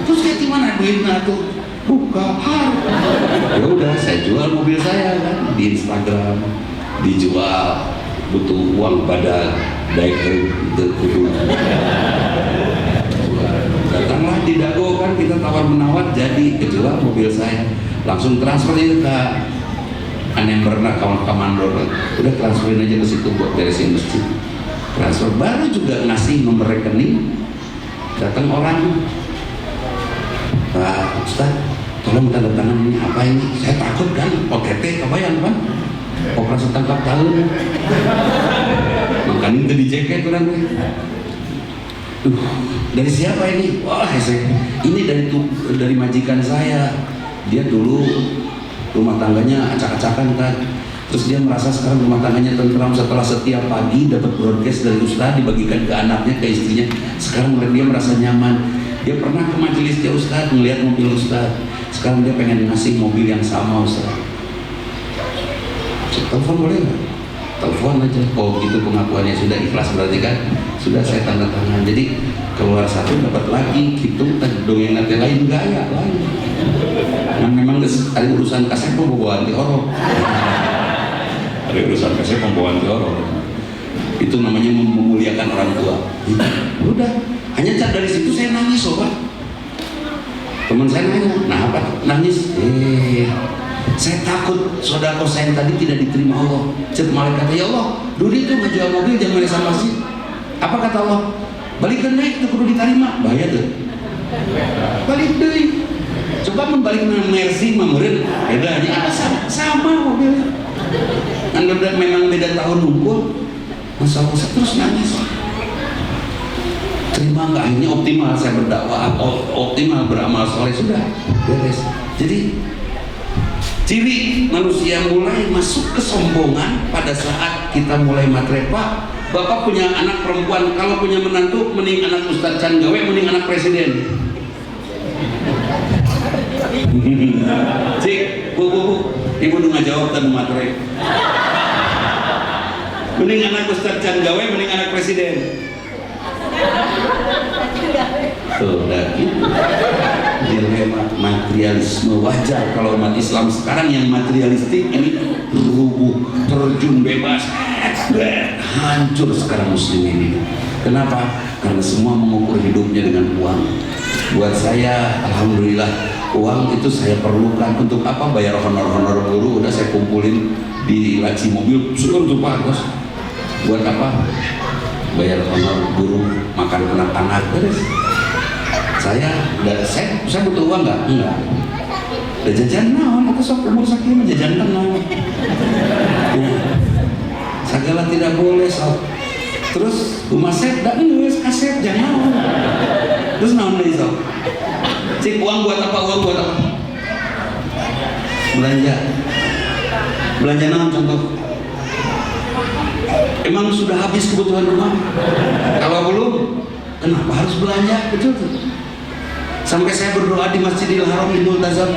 terus kayak gimana duitnya tuh? Buka ya udah saya jual mobil saya kan di Instagram, dijual, butuh uang pada daerah itu. Datanglah di Dago kan, kita tawar-menawar, jadi kejual mobil saya, langsung transfer itu ke aneh pernah kawan komandor, udah transferin aja ke situ buat beresin masjid. Transfer baru juga ngasih nomor rekening, datang orang, Pak Ustaz, tolong tanda tangan ini, apa ini? Saya takut kan, OTT kebayang kan, operasi tangkap tangan, makanya itu di jaket orang gue. Dari siapa ini? Wah, ini dari majikan saya. Dia dulu rumah tangganya acak-acakan kan. Terus dia merasa sekarang rumah tangganya tentram setelah setiap pagi dapat broadcast dari Ustaz dibagikan ke anaknya, ke istrinya. Sekarang dia merasa nyaman. Dia pernah ke majelisnya Ustaz, melihat mobil Ustaz. Sekarang dia pengen ngasih mobil yang sama Ustaz. Telepon boleh nggak? Telepon aja. Oh gitu pengakuannya, sudah ikhlas berarti kan? Sudah saya tanda tangan. Jadi keluar satu dapat lagi gitu, dongeng nanti lain gaya lain. Nah, memang ada urusan kasih pembawaan di orok. Ada urusan kasih pembawaan di orok. Itu namanya memuliakan orang tua. Udah, hanya dari situ saya nangis loh Pak. Teman saya nanya, nah apa? Nangis. Saya takut sodako saya tadi tidak diterima Allah. Cet malaikat, ya Allah, dulu itu ngejual mobil jangan sama masjid. Apa kata Allah? Balikan naik itu kudu diterima. Bahaya tuh. Balik deh. Coba membalik Mercy memeren, bedanya apa sama mobilnya. Anda memang beda tahun unggul. Masa Allah terus nangis. Terima nggak? Akhirnya optimal saya berdakwah, optimal beramal soleh, sudah beres. Jadi ciri manusia mulai masuk kesombongan pada saat kita mulai matre. Pak, Bapak punya anak perempuan, kalau punya menantu mending anak Ustadz Chan gawe, mending anak presiden. Cik, bu, ibu nggak jawab dan matre. Mending anak Ustadz Chan gawe, mending anak presiden. Tuh, udah gitu. Dilema materialisme wajar kalau umat Islam sekarang yang materialistik ini rubuh, terjun bebas, hancur sekarang muslim ini. Kenapa? Karena semua mengukur hidupnya dengan uang. Buat saya, alhamdulillah, uang itu saya perlukan untuk apa? Bayar honor-honor guru, udah saya kumpulin di laci mobil, syukur tuh Pak Bos. Buat apa? Bayar honor guru, makan anak-anak, beres. Saya butuh uang nggak? Enggak. Udah jajan naon, atau sok umur sakit jajan naon. Segala tidak boleh sok. Terus rumah set, dah nulis kaset jangan. Terus naon dari sok. Cik uang buat apa? Belanja naon contoh. Emang sudah habis kebutuhan rumah? Kalau belum, Kenapa harus belanja? Betul tuh. Sampai saya berdoa di Masjidil Haram di Multazam,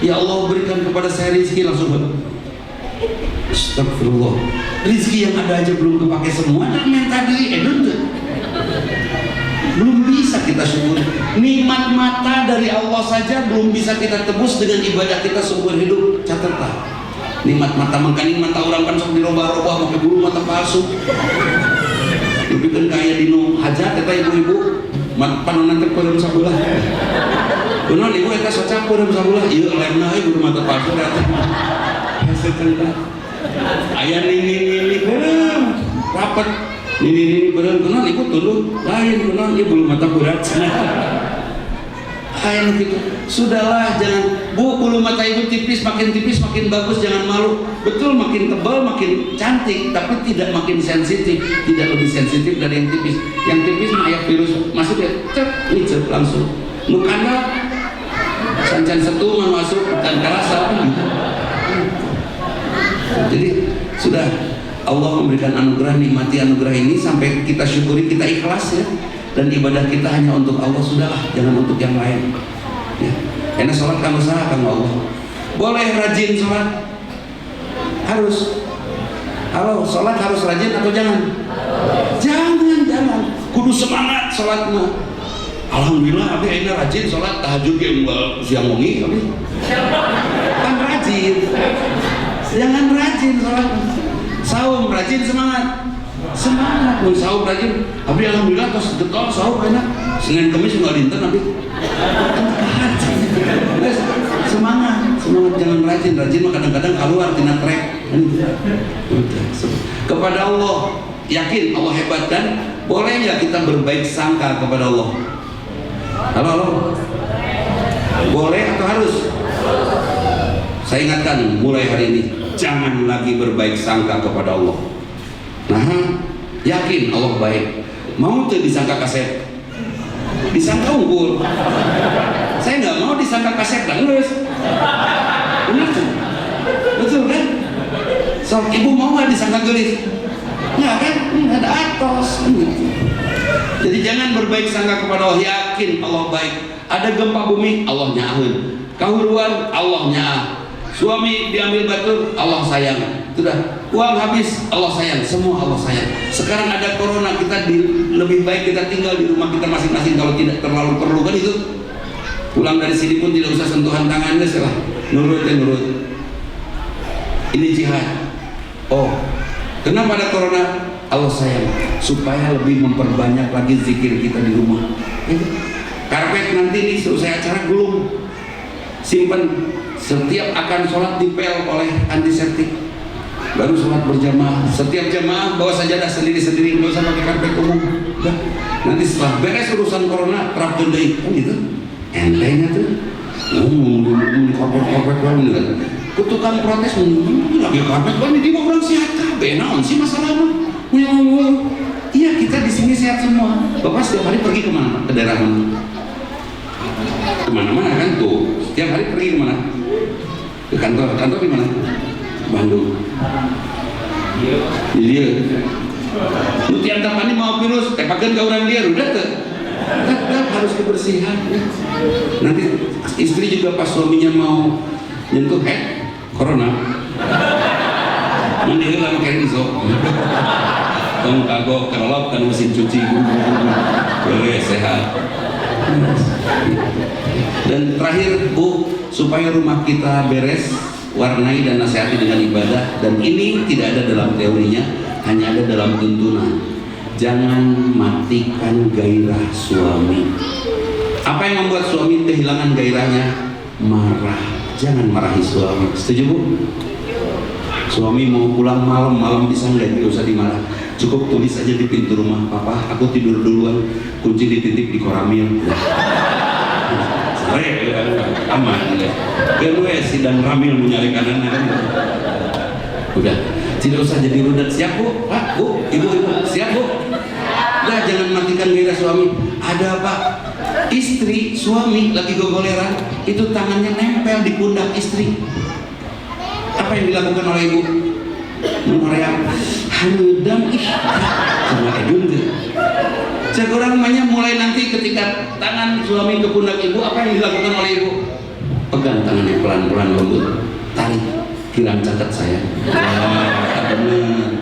ya Allah berikan kepada saya rezeki, langsung astagfirullah, rezeki yang ada aja belum kepake semua, dan yang tadi edun tuh belum bisa kita syukur. Nikmat mata dari Allah saja belum bisa kita tebus dengan ibadah kita seumur hidup. Catatlah, nikmat mata mangkaning mata orang kan sok dirobah-robah pakai bulu mata palsu. Lebih kan kaya dino hajat eta ibu-ibu panonan teh peureum sabelah. Kunaon ibu eta socak peureum sabelah, ieu lemna ieu bulu mata palsu datang. Hasilkeun tah. Aya nini peureum rapet. Nini peureum kunaon ibu tuluh lain kunaon ieu bulu mata berat. Kayak gitu. Sudahlah, jangan bu, bulu mata ibu tipis makin bagus, jangan malu. Betul, makin tebal makin cantik, tapi tidak makin sensitif, tidak lebih sensitif dari yang tipis. Yang tipis mah aya virus masuk ya, cep langsung. Nukana sancan setu masuk dan kerasa. Jadi sudah, Allah memberikan anugerah, nikmati anugerah ini sampai kita syukuri, kita ikhlas ya. Dan ibadah kita hanya untuk Allah, sudahlah, jangan untuk yang lain ya. Karena sholat kamu salah kamu Allah. Boleh rajin sholat, harus. Halo, sholat harus rajin atau jangan? Jangan. Kudu semangat sholat mah. Alhamdulillah, abi ayeuna rajin sholat tahajud ge siang wengi abi. Kan rajin. Jangan rajin sholat. Saum rajin semangat. Mun sahur rajin, abdi alhamdulillah tos getol sahur enak. Senin Kamis enggak dinten abdi. Semangat, jangan rajin mah kadang-kadang keluar tina trek. Kepada Allah, yakin Allah hebat dan boleh ya kita berbaik sangka kepada Allah. Halo. Boleh atau harus? Saya ingatkan mulai hari ini, jangan lagi berbaik sangka kepada Allah. Nah, yakin Allah baik. Mau tuh disangka kaset, disangka unggul. Saya nggak mau disangka kaset dan lulus. Benar tuh, betul kan? So, ibu mau nggak disangka gelis? Nggak kan? Nggak ada atos. Jadi jangan berbaik sangka kepada Allah. Yakin Allah baik. Ada gempa bumi, Allah nyaahun. Kahuruan, Allah nyaah. Suami diambil batur, Allah sayang. Sudah, uang habis, Allah sayang. Semua Allah sayang. Sekarang ada corona, kita lebih baik kita tinggal di rumah kita masing-masing kalau tidak terlalu perlu kan itu. Pulang dari sini pun tidak usah sentuhan tangannya, salah. Nurut. Ini jihad. Oh, kenapa ada corona? Allah sayang, supaya lebih memperbanyak lagi zikir kita di rumah. Karpet nanti nih selesai acara gulung, simpan. Setiap akan sholat dipel oleh antiseptik, baru sholat berjamaah. Setiap jamaah bawa sajadah sendiri-sendiri, nggak usah pakai karpet umum. Nanti setelah beres urusan corona terapkan deh, kan gitu. Entengnya tuh, karpet kan, kutukan protes, lagi karpet kan di bawah orang sehat, benaon sih masalahnya. Iya, kita di sini sehat semua. Bapak setiap hari pergi kemana? Ke daerah mana? Kemana-mana kan tuh, setiap hari pergi kemana? Ke kantor di mana? Bandung. Iya. Lu tiap tapani mau virus, tepakeun ka urang dia udah tuh. Tetap harus kebersihan. Nanti istri juga pas suaminya mau nyentuh corona. Mandi heula make rinso. Tong kagok kelop kan mesin cuci. Boleh sehat. Dan terakhir Bu, supaya rumah kita beres, warnai dan nasihati dengan ibadah. Dan ini tidak ada dalam teorinya, hanya ada dalam tuntunan. Jangan matikan gairah suami. Apa yang membuat suami kehilangan gairahnya? Marah. Jangan marahi suami. Setuju Bu? Suami mau pulang malam bisa nggak? Tidak usah dimarah. Cukup tulis aja di pintu rumah, Papa, aku tidur duluan, kunci dititip di koramil. Aman ya. Kedua si dan Ramil menyari kanan kan. Udah, tidak usah jadi rudat. Siap Bu? Pak, Bu, ibu, siap Bu? Nah, jangan matikan gairah suami. Ada apa? Istri, suami lagi gogoleran, itu tangannya nempel di pundak istri. Apa yang dilakukan oleh ibu? Mereak, hanudam ih, sama edun tuh. Sekurang namanya mulai nanti ketika tangan suami ke pundak ibu, apa yang dilakukan oleh ibu? Pegang tangannya pelan-pelan lembut, tarik, kirang cacat saya. Wah, bener.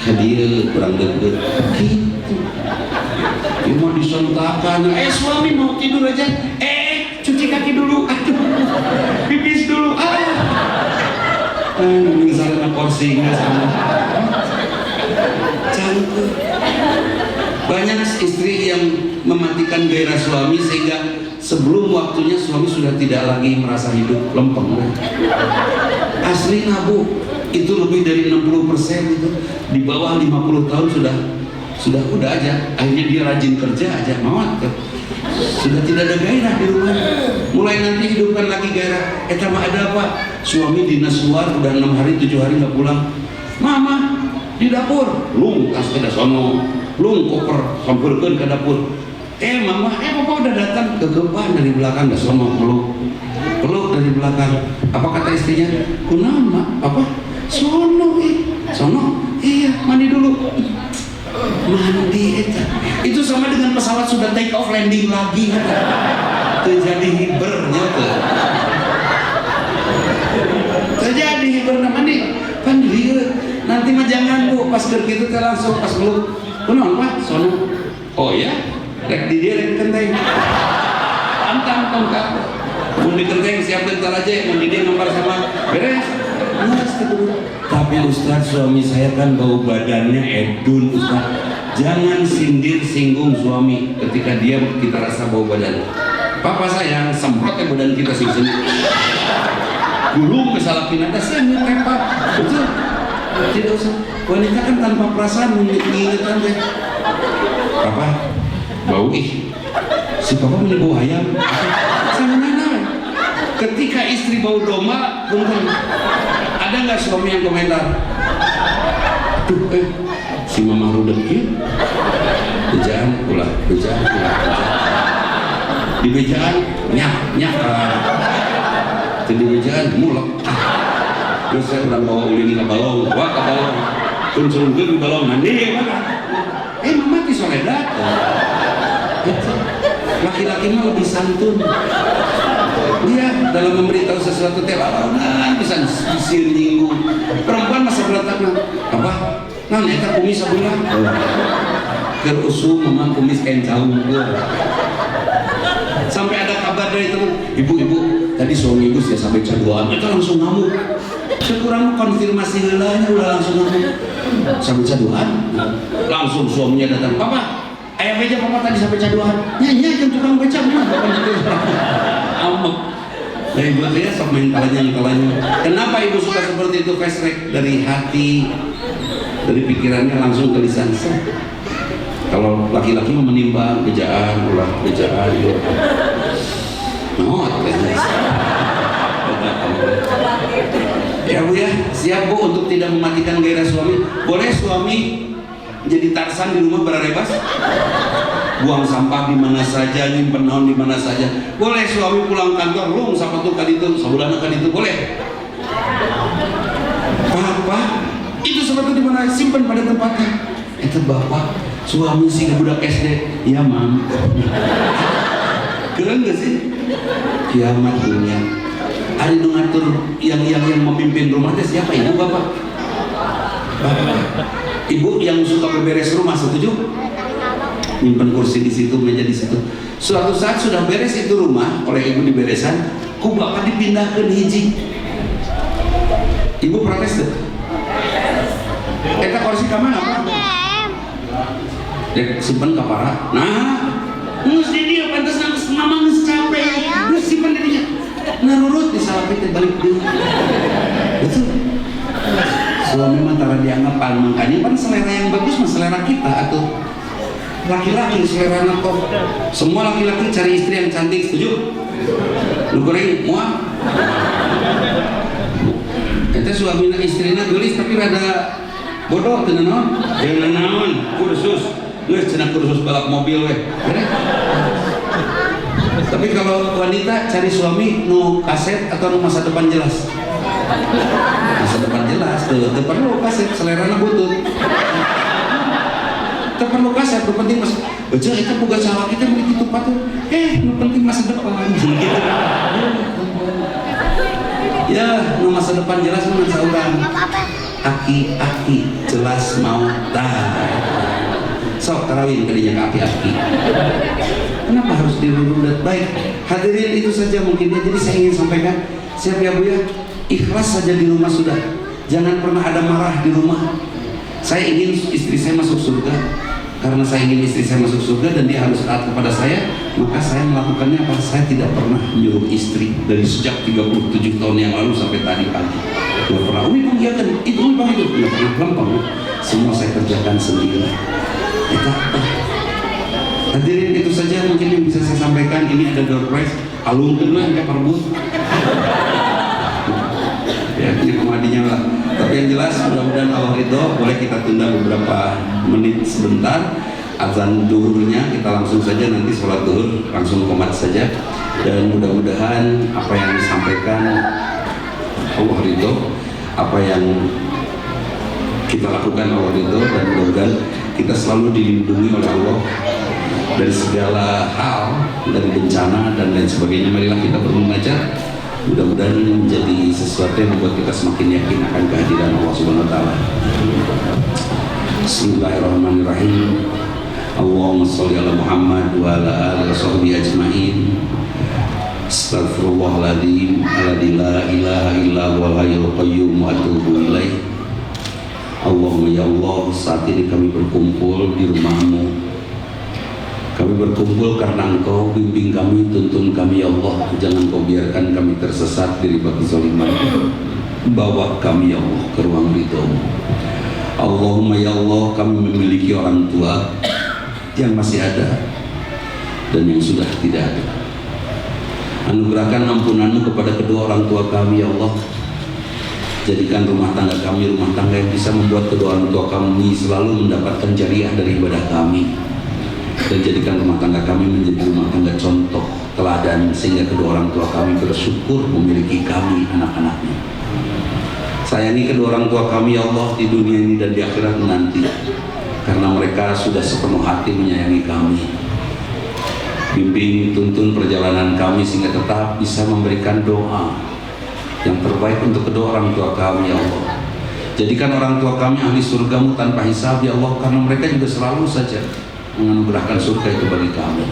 Hadiah kurang deket. Gitu. Dia mau disontakan. Suami mau tidur aja. Cuci kaki dulu. Aduh, pipis dulu. Misalnya porsi sama. Cantik. Banyak istri yang mematikan gairah suami sehingga sebelum waktunya suami sudah tidak lagi merasa hidup, lempeng. Asli nabu, itu lebih dari 60% itu di bawah 50 tahun sudah udah aja. Akhirnya dia rajin kerja aja, mawat sudah tidak ada gairah di rumah. Mulai nanti hidupkan lagi gairah. Mah ada apa? Suami dinas luar udah 6 hari 7 hari nggak pulang. Mama di dapur, lung tas ke sono. Lung koper sampurkeun ke dapur. Mama, papa udah datang. Kegepan dari belakang, dah sono peluk dari belakang. Apa kata istrinya? Kunaon mak? Apa? Sono iya mandi dulu. Mandi itu sama dengan pesawat sudah take off landing lagi. Terjadi hibernya tuh. Terjadi hiber mandi. Kan lihat nanti mah jangan bu pas gitu teh langsung pas peluk. Kenapa pak? Sono. Oh ya? Rek di dia rek kenteng. Antang tongkat. Mau di kenteng siapin tar aja. Mau di dia ngempar sama beres. Tapi Ustaz, suami saya kan bau badannya edun Ustaz. Jangan sindir singgung suami ketika dia kita rasa bau badan. Papa sayang, semprot ya badan kita sini. Gulung misalnya pindah saya ngetepak. Betul. Tidak usah. Wanita kan tanpa perasaan mengingatkan deh. Papa, bau si papa punya bau ayam. Sama nana. Ketika istri bau domba, punten. Ada nggak suami yang komentar? Aduh, si mama rudekin. Bejaan ulah. Di bejaan nyak. Jadi bejaan mulek. Terus saya udah bawa ulin ke balong, kuncurungkan ke balong, mandi mama di soledad. Laki-laki mah lebih santun. Dia dalam memberitahu sesuatu telalan bisa disir nyinggung. Perempuan masa berletak apa? Eta kumis sebelah. Kerusuh memang kumis kencang. Sampai ada kabar dari teman, ibu tadi suami ibu ya sampai caduan, itu langsung ngamuk. Sekurang konfirmasi lelahnya udah langsung ngamuk. Sampai caduan, langsung suaminya datang, papa, ayam beca papa tadi sampai caduan. Nyanyi kan tukang beca mana? Amek. Dari buat dia sok main kalanya. Kenapa ibu suka seperti itu? Fast track dari hati, dari pikirannya langsung ke lisan. Kalau laki-laki menimbang bejaan. Ya bu ya, siap bu untuk tidak mematikan gairah suami. Boleh suami jadi Tarsan di rumah bebas, buang sampah di mana saja, nyimpen naon di mana saja. Boleh suami pulang kantor, lung sapatu kali itu, sabulan kali itu boleh. Papa, itu sepatu di mana simpan pada tempatnya. Itu bapak, suami sih budak SD, ya mam. Keren gak sih? Kiamat dunia. Hari mengatur yang memimpin rumahnya siapa? Ibu bapak? Bapak. Ibu yang suka beberes rumah, setuju? Nyimpen kursi di situ, meja di situ. Suatu saat sudah beres itu rumah oleh ibu diberesan, ku bapak dipindahkan hiji. Ibu protes tuh. Eta kursi kamar apa? Dek simpen kapara. Nah, mesti dia pantas nangis mama nges capek. Nges simpen dirinya. Narurut disalapin balik dulu. Betul. Suami antara dianggap paling makanya kan selera yang bagus mah selera kita atau laki-laki selera nakop. Semua laki-laki cari istri yang cantik, setuju? Lu goreng muah. Kita suami istrinya gelis tapi rada bodoh tuh naon? Yang naon kursus, geus cenah kursus balap mobil weh. Tapi kalau wanita cari suami nu kaset atau nu masa depan jelas. Masa depan jelas tuh, perlu kaset selerana butut. perlu kasar, nu penting masa baca itu boga salah kita beli kitu patuh. Nu penting masa depan. Gitu. Ya, nu masa depan jelas mun saurang. Aki-aki jelas mau sok tarawih kadinya ke aki-aki. Kenapa harus dirundat? Baik, hadirin itu saja mungkin ya. Jadi saya ingin sampaikan, siap ya Bu ya, ikhlas saja di rumah sudah. Jangan pernah ada marah di rumah. Saya ingin istri saya masuk surga. Karena saya ingin istri saya masuk surga dan dia harus taat kepada saya, maka saya melakukannya apa? Saya tidak pernah menyuruh istri dari sejak 37 tahun yang lalu sampai tadi pagi. Tidak pernah, Umi Bang iya kan, itu Umi Bang itu. Tidak pernah lempeng. Semua saya kerjakan sendiri. Kita hadirin itu saja mungkin yang bisa saya sampaikan. Ini ada door prize, alungkeun lah kayak perbut. Ya, ini pemadinya lah. Tapi yang jelas mudah-mudahan Allah ridho. Boleh kita tunda beberapa menit sebentar. Azan duhurnya kita langsung saja nanti sholat duhur langsung qomat saja. Dan mudah-mudahan apa yang disampaikan Allah ridho, apa yang kita lakukan Allah ridho, dan mudah-mudahan kita selalu dilindungi oleh Allah dari segala hal, dari bencana dan lain sebagainya. Marilah kita bermunajat. Mudah-mudahan menjadi sesuatu yang membuat kita semakin yakin akan kehadiran Allah Subhanahu wa taala. Bismillahirrahmanirrahim. Allahumma sholli ala Muhammad wa ala alihi washabbihi ajmain. Astaghfirullahaladzim alladzi la ilaha illa huwal hayyul qayyum wa atubu ilaih. Allahumma ya Allah, saat ini kami berkumpul di rumah-Mu. Kami berkumpul karena Engkau bimbing kami, tuntun kami ya Allah. Jangan Kau biarkan kami tersesat dari bagi zaliman. Bawa kami ya Allah ke ruang ridho-Mu. Allahumma ya Allah, kami memiliki orang tua yang masih ada dan yang sudah tidak ada. Anugerahkan ampunan-Mu kepada kedua orang tua kami ya Allah. Jadikan rumah tangga kami rumah tangga yang bisa membuat kedua orang tua kami selalu mendapatkan jariah dari ibadah kami. Dan jadikan rumah tangga kami menjadi rumah tangga contoh, teladan, sehingga kedua orang tua kami bersyukur memiliki kami anak-anaknya. Sayangi kedua orang tua kami ya Allah di dunia ini dan di akhirat nanti, karena mereka sudah sepenuh hati menyayangi kami. Bimbing, tuntun perjalanan kami sehingga tetap bisa memberikan doa yang terbaik untuk kedua orang tua kami ya Allah. Jadikan orang tua kami ahli surga-Mu tanpa hisab ya Allah, karena mereka juga selalu saja menganugerahkan surga itu bagi kami.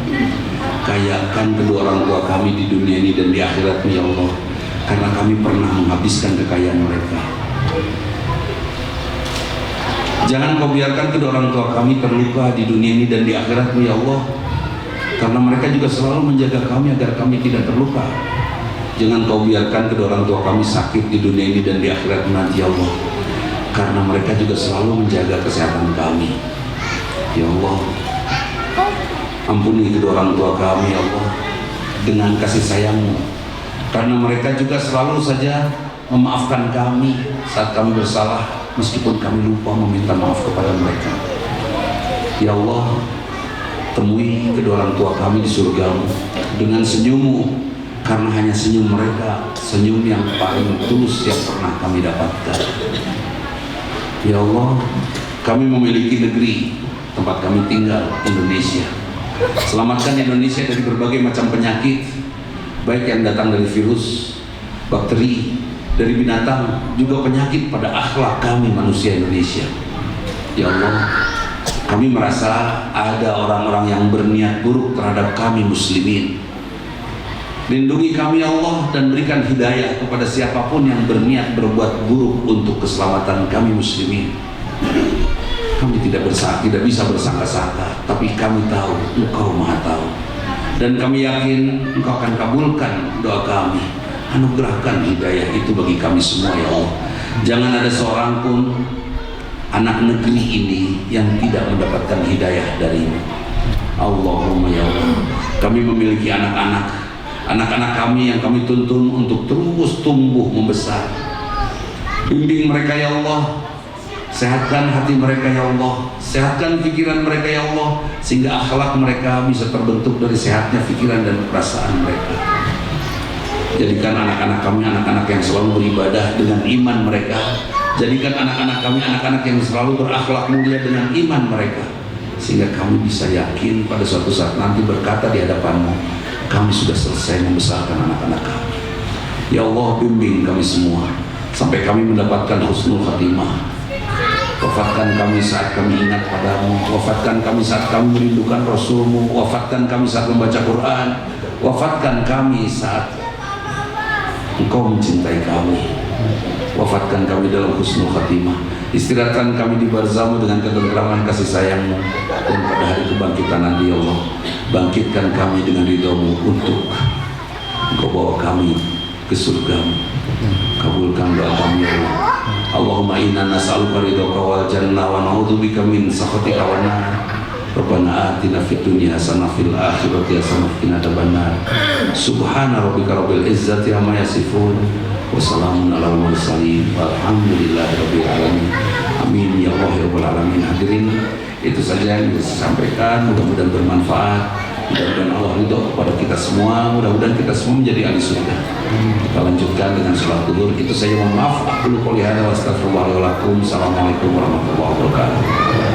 Kayakan kedua orang tua kami di dunia ini dan di akhirat ya Allah, karena kami pernah menghabiskan kekayaan mereka. Jangan Kau biarkan kedua orang tua kami terluka di dunia ini dan di akhirat ya Allah, karena mereka juga selalu menjaga kami agar kami tidak terluka. Jangan Kau biarkan kedua orang tua kami sakit di dunia ini dan di akhirat nanti ya Allah, karena mereka juga selalu menjaga kesehatan kami. Ya Allah, ampuni kedua orang tua kami ya Allah dengan kasih sayang-Mu, karena mereka juga selalu saja memaafkan kami saat kami bersalah, meskipun kami lupa meminta maaf kepada mereka. Ya Allah, temui kedua orang tua kami di surga-Mu dengan senyum-Mu, karena hanya senyum mereka, senyum yang paling tulus yang pernah kami dapatkan. Ya Allah, kami memiliki negeri tempat kami tinggal, Indonesia. Selamatkan Indonesia dari berbagai macam penyakit, baik yang datang dari virus, bakteri, dari binatang, juga penyakit pada akhlak kami manusia Indonesia. Ya Allah, kami merasa ada orang-orang yang berniat buruk terhadap kami muslimin. Lindungi kami ya Allah dan berikan hidayah kepada siapapun yang berniat berbuat buruk untuk keselamatan kami muslimin. Kami tidak bisa bersangka-sangka, tapi kami tahu Engkau Maha Tahu, dan kami yakin Engkau akan kabulkan doa kami. Anugerahkan hidayah itu bagi kami semua ya Allah. Jangan ada seorang pun anak negeri ini yang tidak mendapatkan hidayah dari-Mu. Allahumma ya Allah, kami memiliki anak-anak kami yang kami tuntun untuk terus tumbuh membesar. Bimbing mereka ya Allah. Sehatkan hati mereka ya Allah, sehatkan pikiran mereka ya Allah, sehingga akhlak mereka bisa terbentuk dari sehatnya pikiran dan perasaan mereka. Jadikan anak-anak kami anak-anak yang selalu beribadah dengan iman mereka. Jadikan anak-anak kami anak-anak yang selalu berakhlak mulia dengan iman mereka. sehingga kami bisa yakin pada suatu saat nanti berkata di hadapan-Mu, kami sudah selesai membesarkan anak-anak kami. Ya Allah, bimbing kami semua sampai kami mendapatkan husnul khatimah. Wafatkan kami saat kami ingat padamu, wafatkan kami saat kami merindukan Rasul-Mu, wafatkan kami saat membaca Quran, wafatkan kami saat Engkau mencintai kami, wafatkan kami dalam husnul khatimah. Istirahatkan kami di barzah-Mu dengan ketentraman kasih sayang-Mu, dan pada hari kebangkitan nanti ya Allah, bangkitkan kami dengan ridha-Mu untuk Engkau bawa kami ke surga-Mu. Kabulkan doa kami ya Allah. Allahumma inna nas'aluka ridhaka wal jannah wa na'udzubika min sakhatika wan nar. Rabbana atina fid dunya hasanah fil akhirati hasanah wa qina adzabannar. Subhana rabbika rabbil izzati amma yasifun wa salamun alal mursalin walhamdulillahi rabbil alamin. Amin ya Allah ya rabbal alamin. Hadirin, itu saja yang bisa saya sampaikan, mudah-mudahan bermanfaat. Mudah-mudahan Allah ridho kepada kita semua, mudah-mudahan kita semua menjadi ahli surga. Kita lanjutkan dengan sholat zuhur. Itu saja, mohon maaf. Aku qouli hadza wa astaghfirullah wa lakum. Assalamualaikum warahmatullahi wabarakatuh.